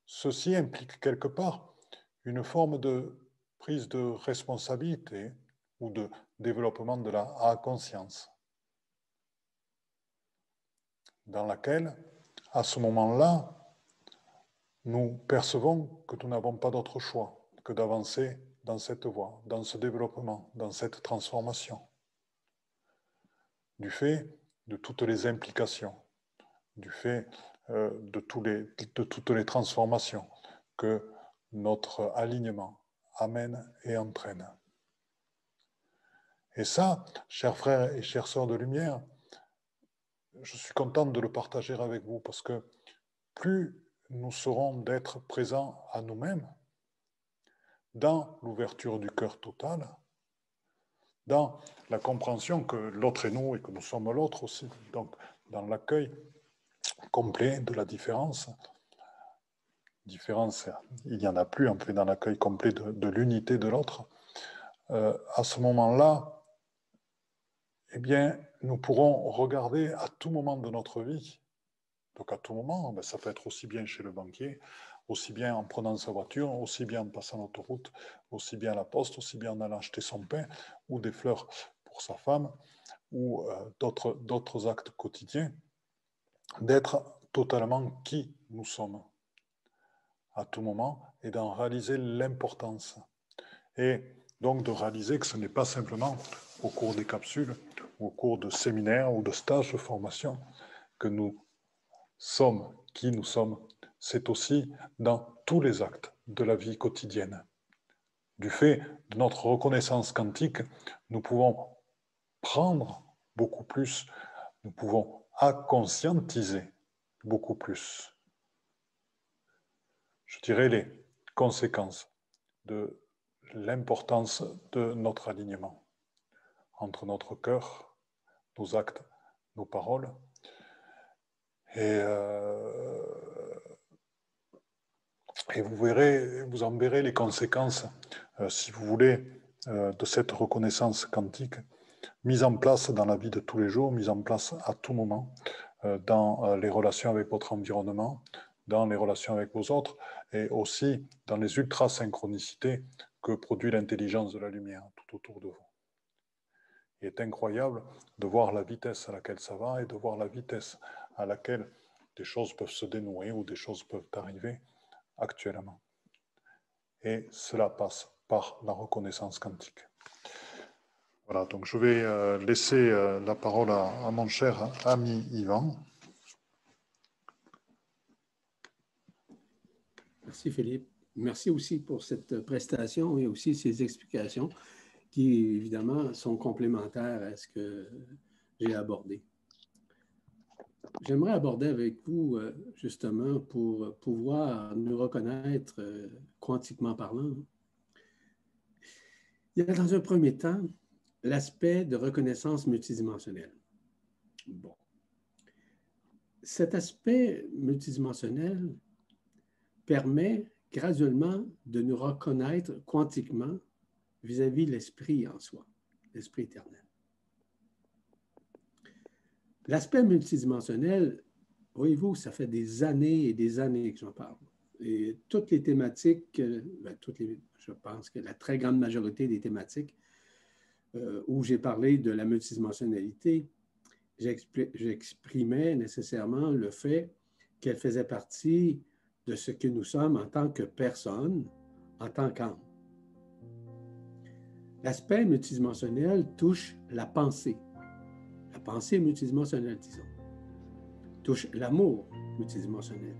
ceci implique quelque part une forme de prise de responsabilité ou de développement de la conscience, dans laquelle, à ce moment-là, nous percevons que nous n'avons pas d'autre choix que d'avancer dans cette voie, dans ce développement, dans cette transformation, du fait de toutes les implications, du fait de toutes les transformations que notre alignement amène et entraîne. Et ça, chers frères et chères sœurs de lumière, je suis content de le partager avec vous parce que plus nous serons d'être présents à nous-mêmes, dans l'ouverture du cœur total, dans la compréhension que l'autre est nous et que nous sommes l'autre aussi, donc dans l'accueil complet de la différence. Différence, il n'y en a plus, en fait, dans l'accueil complet de l'unité de l'autre. À ce moment-là, eh bien, nous pourrons regarder à tout moment de notre vie. Donc à tout moment, ça peut être aussi bien chez le banquier, aussi bien en prenant sa voiture, aussi bien en passant l'autoroute, aussi bien à la poste, aussi bien en allant acheter son pain ou des fleurs pour sa femme ou d'autres actes quotidiens, d'être totalement qui nous sommes à tout moment et d'en réaliser l'importance. Et donc de réaliser que ce n'est pas simplement au cours des capsules, ou au cours de séminaires ou de stages de formation que nous sommes qui nous sommes, c'est aussi dans tous les actes de la vie quotidienne. Du fait de notre reconnaissance quantique, nous pouvons prendre beaucoup plus, nous pouvons conscientiser beaucoup plus. Je dirais les conséquences de l'importance de notre alignement entre notre cœur, nos actes, nos paroles. Et vous en verrez les conséquences, si vous voulez, de cette reconnaissance quantique mise en place dans la vie de tous les jours, mise en place à tout moment, dans les relations avec votre environnement, dans les relations avec vos autres, et aussi dans les ultra-synchronicités que produit l'intelligence de la lumière tout autour de vous. Il est incroyable de voir la vitesse à laquelle ça va et de voir la vitesse à laquelle des choses peuvent se dénouer ou des choses peuvent arriver actuellement. Et cela passe par la reconnaissance quantique. Voilà, donc je vais laisser la parole à mon cher ami Yvan. Merci Philippe. Merci aussi pour cette prestation et aussi ces explications qui, évidemment, sont complémentaires à ce que j'ai abordé. J'aimerais aborder avec vous, justement, pour pouvoir nous reconnaître quantiquement parlant. Il y a dans un premier temps l'aspect de reconnaissance multidimensionnelle. Bon. Cet aspect multidimensionnel permet graduellement de nous reconnaître quantiquement vis-à-vis de l'esprit en soi, l'esprit éternel. L'aspect multidimensionnel, voyez-vous, ça fait des années et des années que j'en parle. Et toutes les thématiques, je pense que la très grande majorité des thématiques où j'ai parlé de la multidimensionnalité, j'exprimais nécessairement le fait qu'elle faisait partie de ce que nous sommes en tant que personne, en tant qu'âme. L'aspect multidimensionnel touche la pensée multidimensionnelle, disons, touche l'amour multidimensionnel,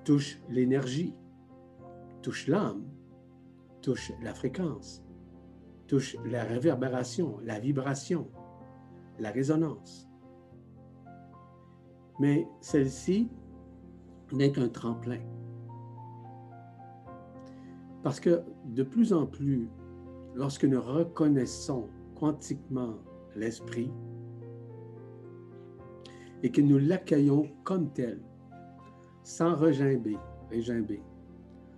touche l'énergie, touche l'âme, touche la fréquence, touche la réverbération, la vibration, la résonance. Mais celle-ci n'est qu'un tremplin. Parce que de plus en plus, lorsque nous reconnaissons quantiquement l'esprit et que nous l'accueillons comme tel, sans regimber,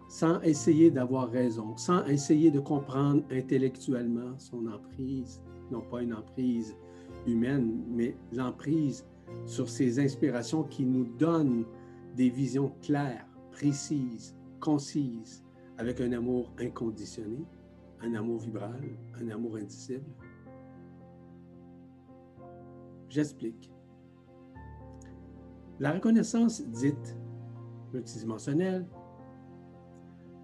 sans essayer d'avoir raison, sans essayer de comprendre intellectuellement son emprise, non pas une emprise humaine, mais l'emprise sur ces inspirations qui nous donnent des visions claires, précises, concises, avec un amour inconditionné, un amour vibral, un amour indicible. J'explique. La reconnaissance dite multidimensionnelle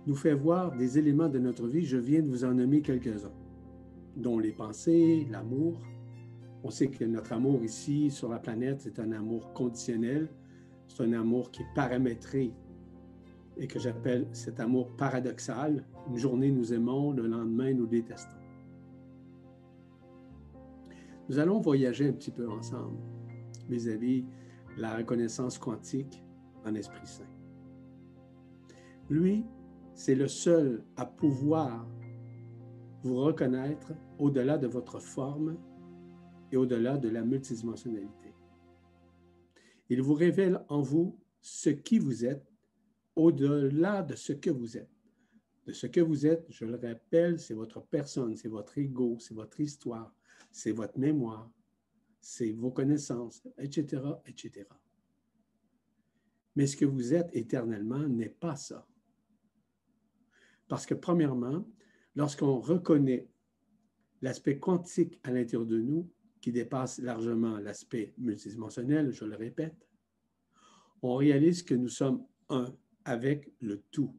nous fait voir des éléments de notre vie, je viens de vous en nommer quelques-uns, dont les pensées, l'amour. On sait que notre amour ici, sur la planète, c'est un amour conditionnel, c'est un amour qui est paramétré et que j'appelle cet amour paradoxal. Une journée, nous aimons, le lendemain, nous détestons. Nous allons voyager un petit peu ensemble vis-à-vis la reconnaissance quantique en Esprit Saint. Lui, c'est le seul à pouvoir vous reconnaître au-delà de votre forme et au-delà de la multidimensionnalité. Il vous révèle en vous ce qui vous êtes au-delà de ce que vous êtes. De ce que vous êtes, je le rappelle, c'est votre personne, c'est votre ego, c'est votre histoire, c'est votre mémoire, c'est vos connaissances, etc., etc. Mais ce que vous êtes éternellement n'est pas ça. Parce que premièrement, lorsqu'on reconnaît l'aspect quantique à l'intérieur de nous, qui dépasse largement l'aspect multidimensionnel, je le répète, on réalise que nous sommes un avec le tout,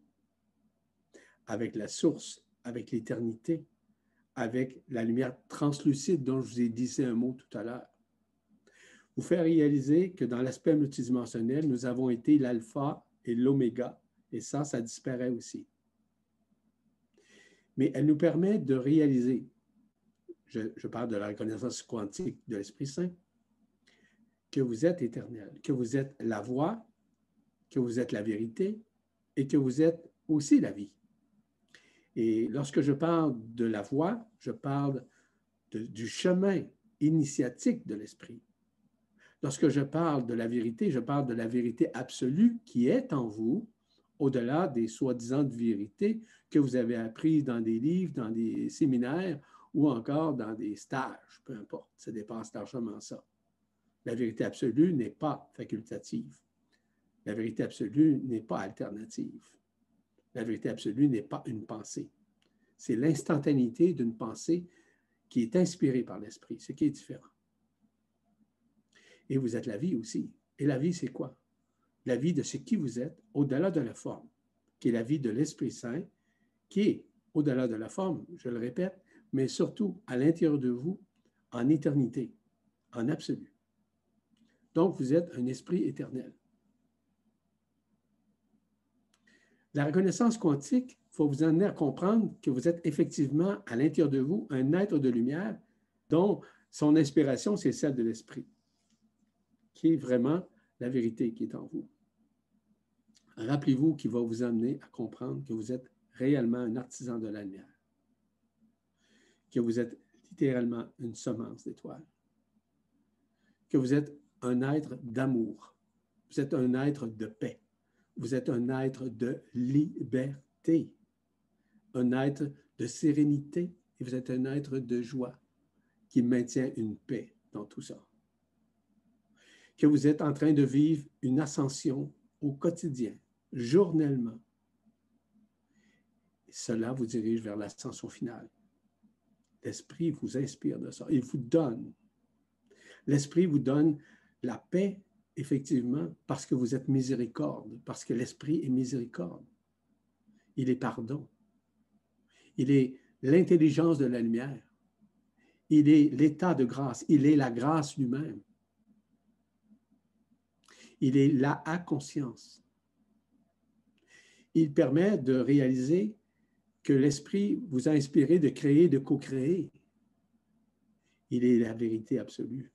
avec la source, avec l'éternité, avec la lumière translucide dont je vous ai dit un mot tout à l'heure. vous fait réaliser que dans l'aspect multidimensionnel, nous avons été l'alpha et l'oméga, et ça disparaît aussi. Mais elle nous permet de réaliser, je parle de la reconnaissance quantique de l'Esprit Saint, que vous êtes éternel, que vous êtes la voix, que vous êtes la vérité et que vous êtes aussi la vie. Et lorsque je parle de la voix, je parle du chemin initiatique de l'Esprit. Lorsque je parle de la vérité, je parle de la vérité absolue qui est en vous, au-delà des soi-disant vérités que vous avez apprises dans des livres, dans des séminaires ou encore dans des stages, peu importe, ça dépasse largement ça. La vérité absolue n'est pas facultative. La vérité absolue n'est pas alternative. La vérité absolue n'est pas une pensée. C'est l'instantanéité d'une pensée qui est inspirée par l'esprit, ce qui est différent. Et vous êtes la vie aussi. Et la vie, c'est quoi? La vie de ce qui vous êtes au-delà de la forme, qui est la vie de l'Esprit Saint, qui est au-delà de la forme, je le répète, mais surtout à l'intérieur de vous, en éternité, en absolu. Donc, vous êtes un esprit éternel. La reconnaissance quantique, il faut vous amener à comprendre que vous êtes effectivement à l'intérieur de vous un être de lumière dont son inspiration, c'est celle de l'esprit, qui est vraiment la vérité qui est en vous. Rappelez-vous qu'il va vous amener à comprendre que vous êtes réellement un artisan de la lumière, que vous êtes littéralement une semence d'étoiles, que vous êtes un être d'amour, vous êtes un être de paix, vous êtes un être de liberté, un être de sérénité, et vous êtes un être de joie qui maintient une paix dans tout ça. Que vous êtes en train de vivre une ascension au quotidien, journellement. Et cela vous dirige vers l'ascension finale. L'Esprit vous inspire de ça. Il vous donne. L'Esprit vous donne la paix, effectivement, parce que vous êtes miséricorde, parce que l'Esprit est miséricorde. Il est pardon. Il est l'intelligence de la lumière. Il est l'état de grâce. Il est la grâce lui-même. Il est la conscience. Il permet de réaliser que l'Esprit vous a inspiré de créer, de co-créer. Il est la vérité absolue.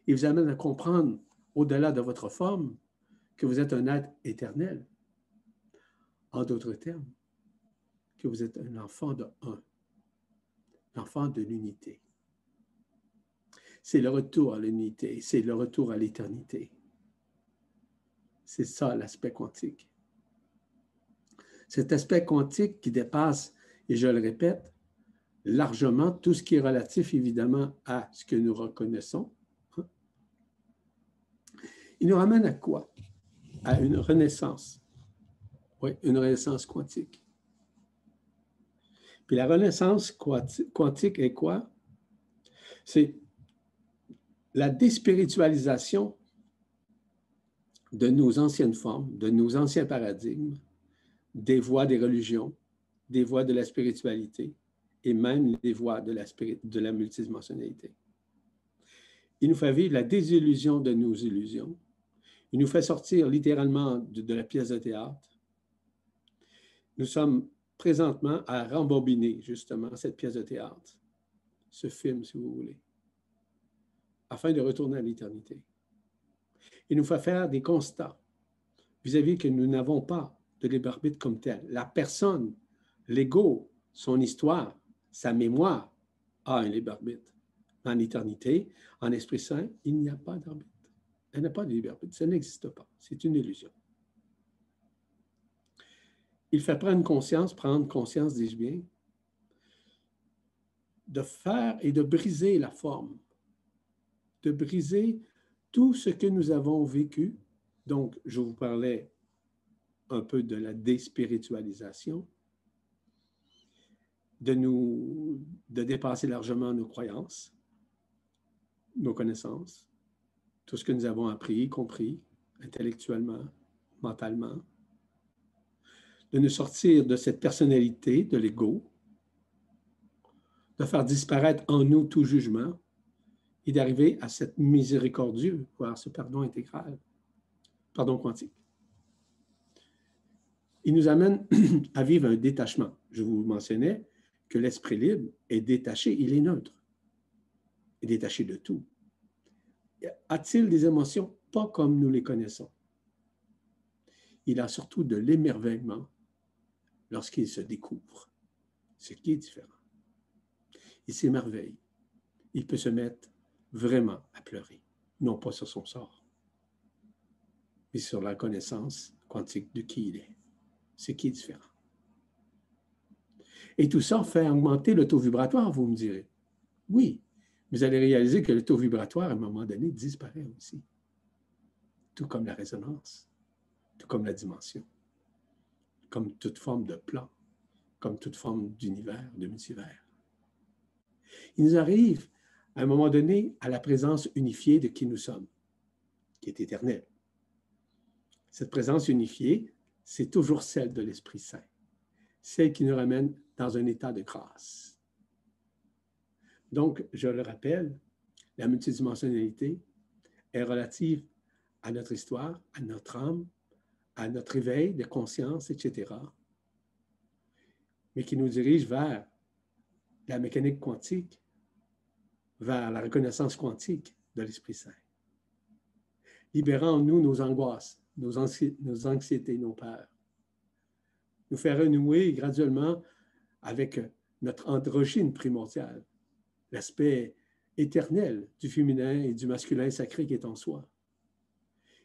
Il vous amène à comprendre, au-delà de votre forme, que vous êtes un être éternel. En d'autres termes, que vous êtes un enfant de un, l'enfant de l'unité. C'est le retour à l'unité, c'est le retour à l'éternité. C'est ça l'aspect quantique. Cet aspect quantique qui dépasse, et je le répète, largement tout ce qui est relatif évidemment à ce que nous reconnaissons. Il nous ramène à quoi? À une renaissance. Oui, une renaissance quantique. Puis la renaissance quantique est quoi? C'est la déspiritualisation de nos anciennes formes, de nos anciens paradigmes, des voies des religions, des voies de la spiritualité et même des voies de la multidimensionnalité. Il nous fait vivre la désillusion de nos illusions. Il nous fait sortir littéralement de la pièce de théâtre. Nous sommes présentement à rembobiner justement cette pièce de théâtre, ce film, si vous voulez, afin de retourner à l'éternité. Il nous fait faire des constats vis-à-vis que nous n'avons pas de libre arbitre comme tel. La personne, l'ego, son histoire, sa mémoire a un libre arbitre. En éternité, en Esprit Saint, il n'y a pas d'arbitre. Elle n'a pas de libre arbitre. Ça n'existe pas. C'est une illusion. Il fait prendre conscience, dis-je bien, de faire et de briser la forme, de briser tout ce que nous avons vécu. Donc, je vous parlais un peu de la déspiritualisation, de dépasser largement nos croyances, nos connaissances, tout ce que nous avons appris, compris, intellectuellement, mentalement, de nous sortir de cette personnalité, de l'ego, de faire disparaître en nous tout jugement et d'arriver à cette miséricordieux, voire ce pardon intégral, pardon quantique. Il nous amène à vivre un détachement. Je vous mentionnais que l'esprit libre est détaché, il est neutre, il est détaché de tout. A-t-il des émotions? Pas comme nous les connaissons. Il a surtout de l'émerveillement lorsqu'il se découvre, ce qui est différent. Il s'émerveille. Il peut se mettre vraiment à pleurer, non pas sur son sort, mais sur la connaissance quantique de qui il est, ce qui est différent. Et tout ça fait augmenter le taux vibratoire, vous me direz. Oui, vous allez réaliser que le taux vibratoire, à un moment donné, disparaît aussi, tout comme la résonance, tout comme la dimension, comme toute forme de plan, comme toute forme d'univers, de multivers. Il nous arrive, à un moment donné, à la présence unifiée de qui nous sommes, qui est éternelle. Cette présence unifiée, c'est toujours celle de l'Esprit Saint, celle qui nous ramène dans un état de grâce. Donc, je le rappelle, la multidimensionnalité est relative à notre histoire, à notre âme, à notre éveil de conscience, etc., mais qui nous dirige vers la mécanique quantique, vers la reconnaissance quantique de l'Esprit Saint, libérant en nous nos angoisses, nos anxiétés, nos peurs, nous faire renouer graduellement avec notre androgyne primordial, l'aspect éternel du féminin et du masculin sacré qui est en soi,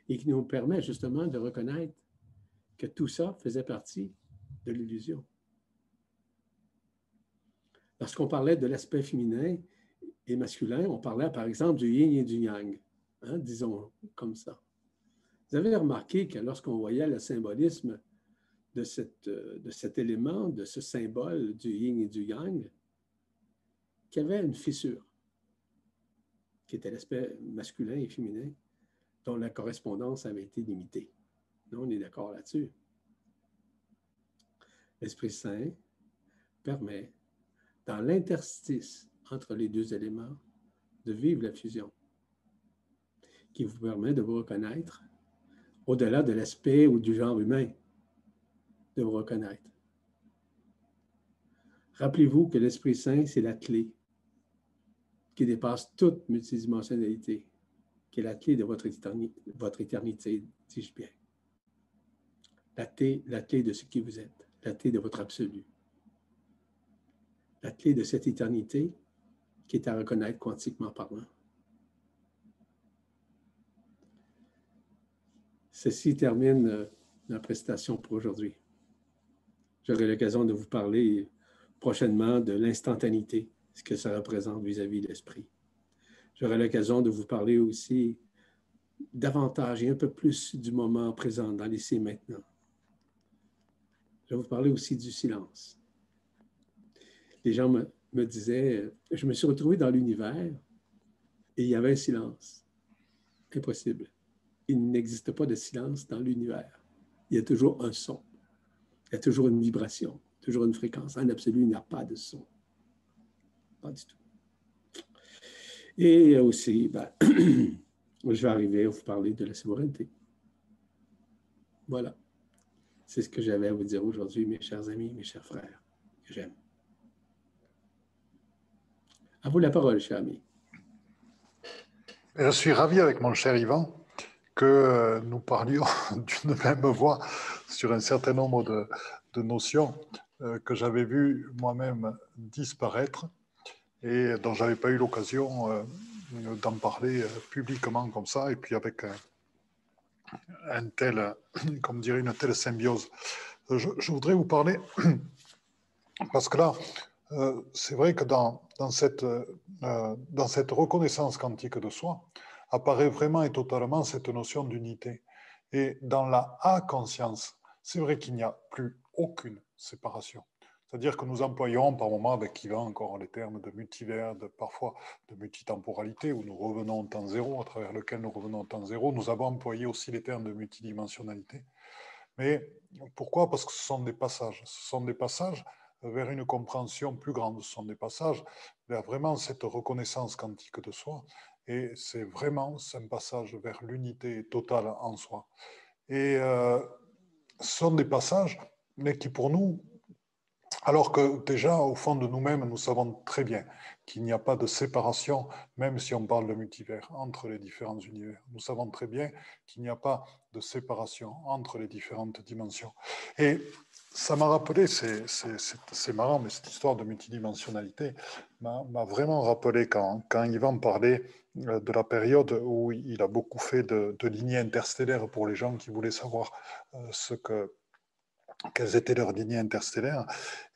et qui nous permet justement de reconnaître que tout ça faisait partie de l'illusion. Lorsqu'on parlait de l'aspect féminin et masculin, on parlait par exemple du yin et du yang, hein, disons comme ça. Vous avez remarqué que lorsqu'on voyait le symbolisme de cet élément, de ce symbole du yin et du yang, qu'il y avait une fissure, qui était l'aspect masculin et féminin, dont la correspondance avait été limitée. Non, on est d'accord là-dessus. L'Esprit Saint permet, dans l'interstice entre les deux éléments, de vivre la fusion, qui vous permet de vous reconnaître au-delà de l'aspect ou du genre humain, de vous reconnaître. Rappelez-vous que l'Esprit Saint, c'est la clé qui dépasse toute multidimensionnalité, qui est la clé de votre éternité, dis-je bien. La clé de ce qui vous êtes, la clé de votre absolu. La clé de cette éternité qui est à reconnaître quantiquement parlant. Ceci termine la prestation pour aujourd'hui. J'aurai l'occasion de vous parler prochainement de l'instantanéité, ce que ça représente vis-à-vis de l'esprit. J'aurai l'occasion de vous parler aussi davantage et un peu plus du moment présent, dans l'ici et maintenant. Je vais vous parler aussi du silence. Les gens me disaient, je me suis retrouvé dans l'univers et il y avait un silence. Impossible. Il n'existe pas de silence dans l'univers. Il y a toujours un son. Il y a toujours une vibration, toujours une fréquence. En absolu, il n'y a pas de son. Pas du tout. Et aussi, je vais arriver à vous parler de la souveraineté. Voilà. C'est ce que j'avais à vous dire aujourd'hui, mes chers amis, mes chers frères, que j'aime. À vous la parole, cher ami. Je suis ravi avec mon cher Yvan que nous parlions d'une même voix sur un certain nombre de notions que j'avais vues moi-même disparaître et dont je n'avais pas eu l'occasion d'en parler publiquement comme ça, et puis avec une telle symbiose. Je voudrais vous parler, parce que là, c'est vrai que dans cette reconnaissance quantique de soi, apparaît vraiment et totalement cette notion d'unité. Et dans la A-conscience, c'est vrai qu'il n'y a plus aucune séparation. C'est-à-dire que nous employons par moments, avec Yvan encore, les termes de multivers, parfois de multitemporalité, où nous revenons au temps zéro, à travers lequel nous revenons au temps zéro. Nous avons employé aussi les termes de multidimensionnalité. Mais pourquoi? Parce que ce sont des passages. Ce sont des passages vers une compréhension plus grande. Ce sont des passages vers vraiment cette reconnaissance quantique de soi. Et c'est vraiment un passage vers l'unité totale en soi. Et ce sont des passages, mais qui pour nous, alors que déjà au fond de nous-mêmes, nous savons très bien qu'il n'y a pas de séparation, même si on parle de multivers, entre les différents univers. Nous savons très bien qu'il n'y a pas de séparation entre les différentes dimensions. Et ça m'a rappelé, c'est marrant, mais cette histoire de multidimensionnalité m'a vraiment rappelé quand Yvan parlait de la période où il a beaucoup fait de lignées interstellaires pour les gens qui voulaient savoir quelles étaient leurs lignées interstellaires.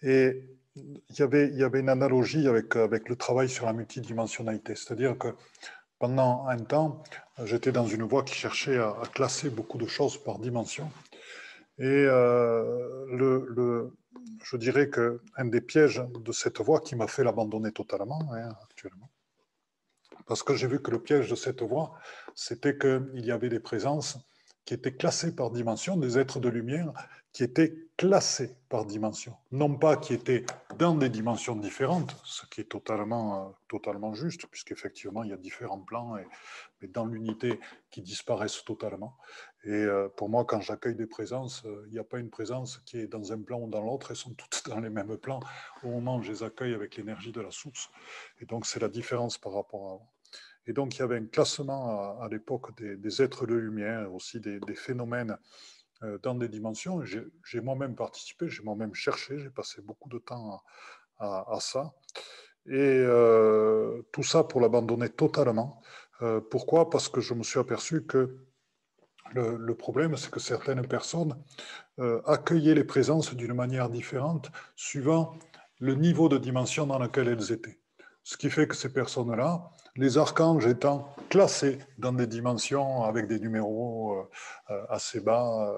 Et il y avait une analogie avec le travail sur la multidimensionnalité. C'est-à-dire que pendant un temps, j'étais dans une voie qui cherchait à classer beaucoup de choses par dimension. Et je dirais qu'un des pièges de cette voie qui m'a fait l'abandonner totalement, actuellement, parce que j'ai vu que le piège de cette voie, c'était qu'il y avait des présences qui étaient classées par dimension, des êtres de lumière qui étaient classés par dimension. Non pas qui étaient dans des dimensions différentes, ce qui est totalement juste, puisqu'effectivement, il y a différents plans, mais dans l'unité qui disparaissent totalement. Et pour moi, quand j'accueille des présences, il n'y a pas une présence qui est dans un plan ou dans l'autre, elles sont toutes dans les mêmes plans au moment où je les accueille avec l'énergie de la source. Et donc, c'est la différence par rapport à avant. Et donc, il y avait un classement à l'époque des êtres de lumière, aussi des phénomènes dans des dimensions. J'ai moi-même participé, j'ai moi-même cherché, j'ai passé beaucoup de temps à ça. Et tout ça pour l'abandonner totalement. Pourquoi? Parce que je me suis aperçu que le problème, c'est que certaines personnes accueillaient les présences d'une manière différente suivant le niveau de dimension dans lequel elles étaient. Ce qui fait que ces personnes-là, les archanges étant classés dans des dimensions avec des numéros assez bas,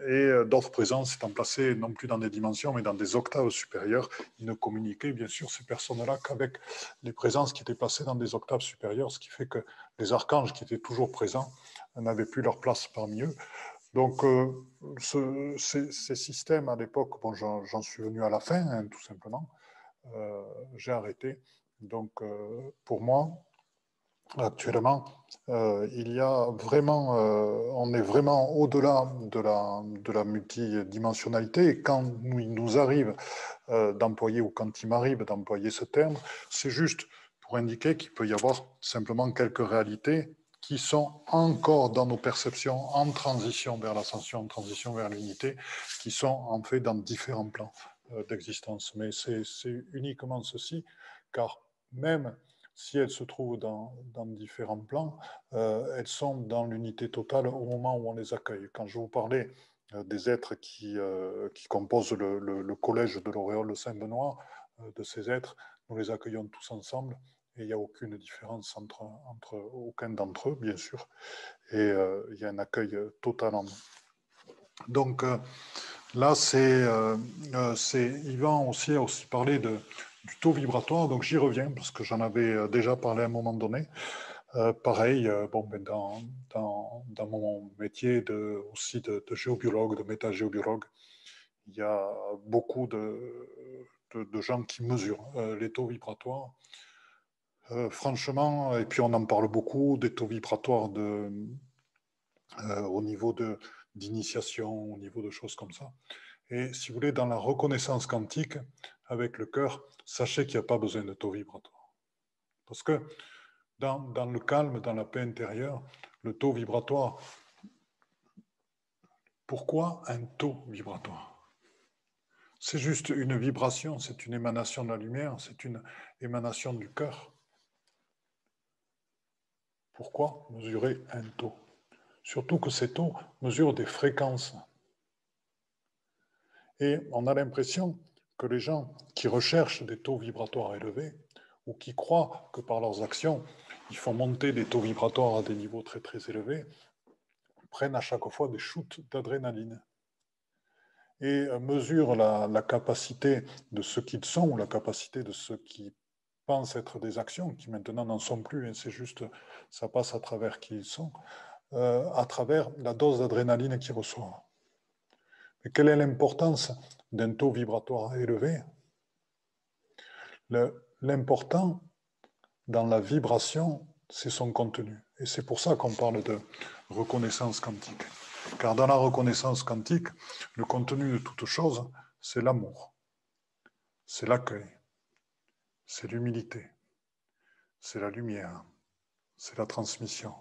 et d'autres présences étant placées non plus dans des dimensions, mais dans des octaves supérieures, ils ne communiquaient bien sûr ces personnes-là qu'avec les présences qui étaient placées dans des octaves supérieures, ce qui fait que les archanges qui étaient toujours présents n'avaient plus leur place parmi eux. Donc, ces systèmes, à l'époque, bon, j'en suis venu à la fin, hein, tout simplement. J'ai arrêté. Donc, pour moi, actuellement, il y a vraiment, on est vraiment au-delà de la multidimensionnalité. Et quand il nous arrive d'employer, ou quand il m'arrive d'employer ce terme, c'est juste pour indiquer qu'il peut y avoir simplement quelques réalités qui sont encore dans nos perceptions en transition vers l'ascension, en transition vers l'unité, qui sont en fait dans différents plans d'existence. Mais c'est uniquement ceci, car même si elles se trouvent dans différents plans, elles sont dans l'unité totale au moment où on les accueille. Quand je vous parlais des êtres qui composent le collège de l'auréole Saint-Benoît, de ces êtres, nous les accueillons tous ensemble, et il n'y a aucune différence entre aucun d'entre eux, bien sûr, et il y a un accueil total en nous. Donc là, Yvan aussi a aussi parlé du taux vibratoire, donc j'y reviens, parce que j'en avais déjà parlé à un moment donné. Pareil, dans mon métier aussi de géobiologue, de métagéobiologue, il y a beaucoup de gens qui mesurent les taux vibratoires. Franchement, et puis on en parle beaucoup, des taux vibratoires au niveau d'initiation, au niveau de choses comme ça. Et si vous voulez, dans la reconnaissance quantique, avec le cœur, sachez qu'il n'y a pas besoin de taux vibratoire. Parce que dans le calme, dans la paix intérieure, le taux vibratoire, pourquoi un taux vibratoire? C'est juste une vibration, c'est une émanation de la lumière, c'est une émanation du cœur. Pourquoi mesurer un taux? Surtout que ces taux mesurent des fréquences. Et on a l'impression que les gens qui recherchent des taux vibratoires élevés, ou qui croient que par leurs actions, ils font monter des taux vibratoires à des niveaux très très élevés, prennent à chaque fois des shoots d'adrénaline et mesurent la capacité de ceux qu'ils sont, ou la capacité de ceux qui pensent être des actions, qui maintenant n'en sont plus, et c'est juste, ça passe à travers qui ils sont, à travers la dose d'adrénaline qu'ils reçoivent. Et quelle est l'importance d'un taux vibratoire élevé? L'important dans la vibration, c'est son contenu. Et c'est pour ça qu'on parle de reconnaissance quantique. Car dans la reconnaissance quantique, le contenu de toute chose, c'est l'amour, c'est l'accueil, c'est l'humilité, c'est la lumière, c'est la transmission,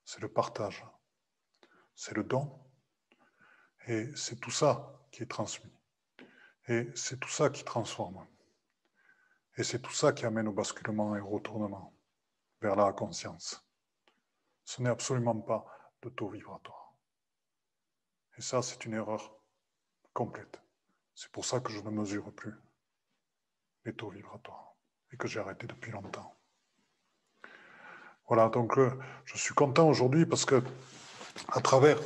c'est le partage, c'est le don. Et c'est tout ça qui est transmis. Et c'est tout ça qui transforme. Et c'est tout ça qui amène au basculement et au retournement vers la conscience. Ce n'est absolument pas de taux vibratoire. Et ça, c'est une erreur complète. C'est pour ça que je ne mesure plus les taux vibratoires et que j'ai arrêté depuis longtemps. Voilà, donc je suis content aujourd'hui parce que à travers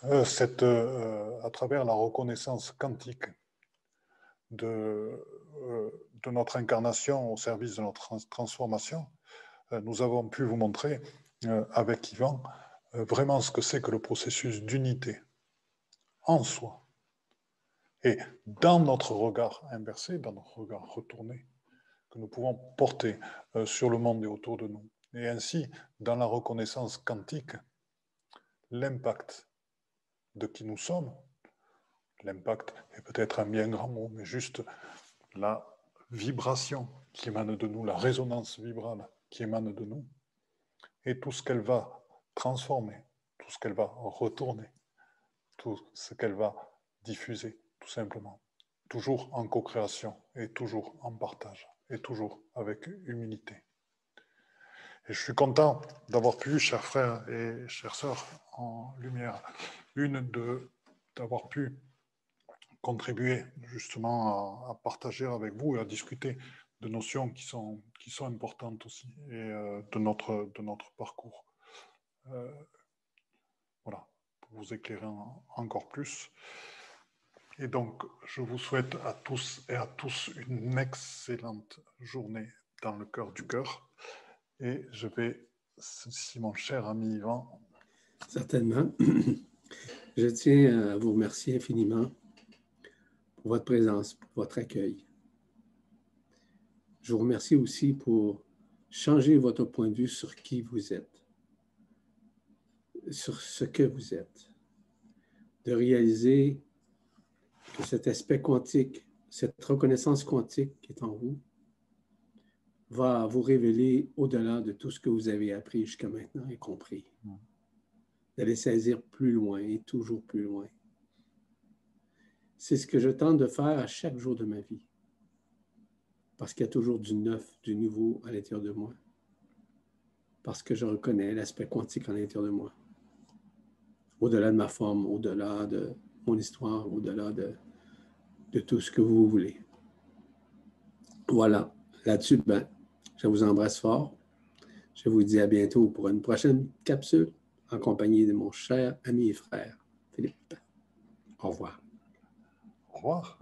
la reconnaissance quantique de notre incarnation au service de notre transformation, nous avons pu vous montrer avec Yvan vraiment ce que c'est que le processus d'unité en soi. Et dans notre regard inversé, dans notre regard retourné, que nous pouvons porter sur le monde et autour de nous. Et ainsi, dans la reconnaissance quantique, l'impact de qui nous sommes, l'impact est peut-être un bien grand mot, mais juste la vibration qui émane de nous, la résonance vibrale qui émane de nous, et tout ce qu'elle va transformer, tout ce qu'elle va retourner, tout ce qu'elle va diffuser, tout simplement. Toujours en co-création et toujours en partage et toujours avec humilité. Et je suis content d'avoir pu, chers frères et chères sœurs en lumière, d'avoir pu contribuer justement à partager avec vous et à discuter de notions qui sont importantes aussi et de notre parcours. Voilà, pour vous éclairer encore plus. Et donc, je vous souhaite à tous et à tous une excellente journée dans le cœur du cœur. Et je vais, si mon cher ami Yvan. Certainement. Je tiens à vous remercier infiniment pour votre présence, pour votre accueil. Je vous remercie aussi pour changer votre point de vue sur qui vous êtes, sur ce que vous êtes, de réaliser que cet aspect quantique, cette reconnaissance quantique qui est en vous, va vous révéler au-delà de tout ce que vous avez appris jusqu'à maintenant et compris. D'aller saisir plus loin et toujours plus loin. C'est ce que je tente de faire à chaque jour de ma vie. Parce qu'il y a toujours du neuf, du nouveau à l'intérieur de moi. Parce que je reconnais l'aspect quantique à l'intérieur de moi. Au-delà de ma forme, au-delà de mon histoire, au-delà de tout ce que vous voulez. Voilà. Là-dessus, je vous embrasse fort. Je vous dis à bientôt pour une prochaine capsule en compagnie de mon cher ami et frère, Philippe. Au revoir. Au revoir.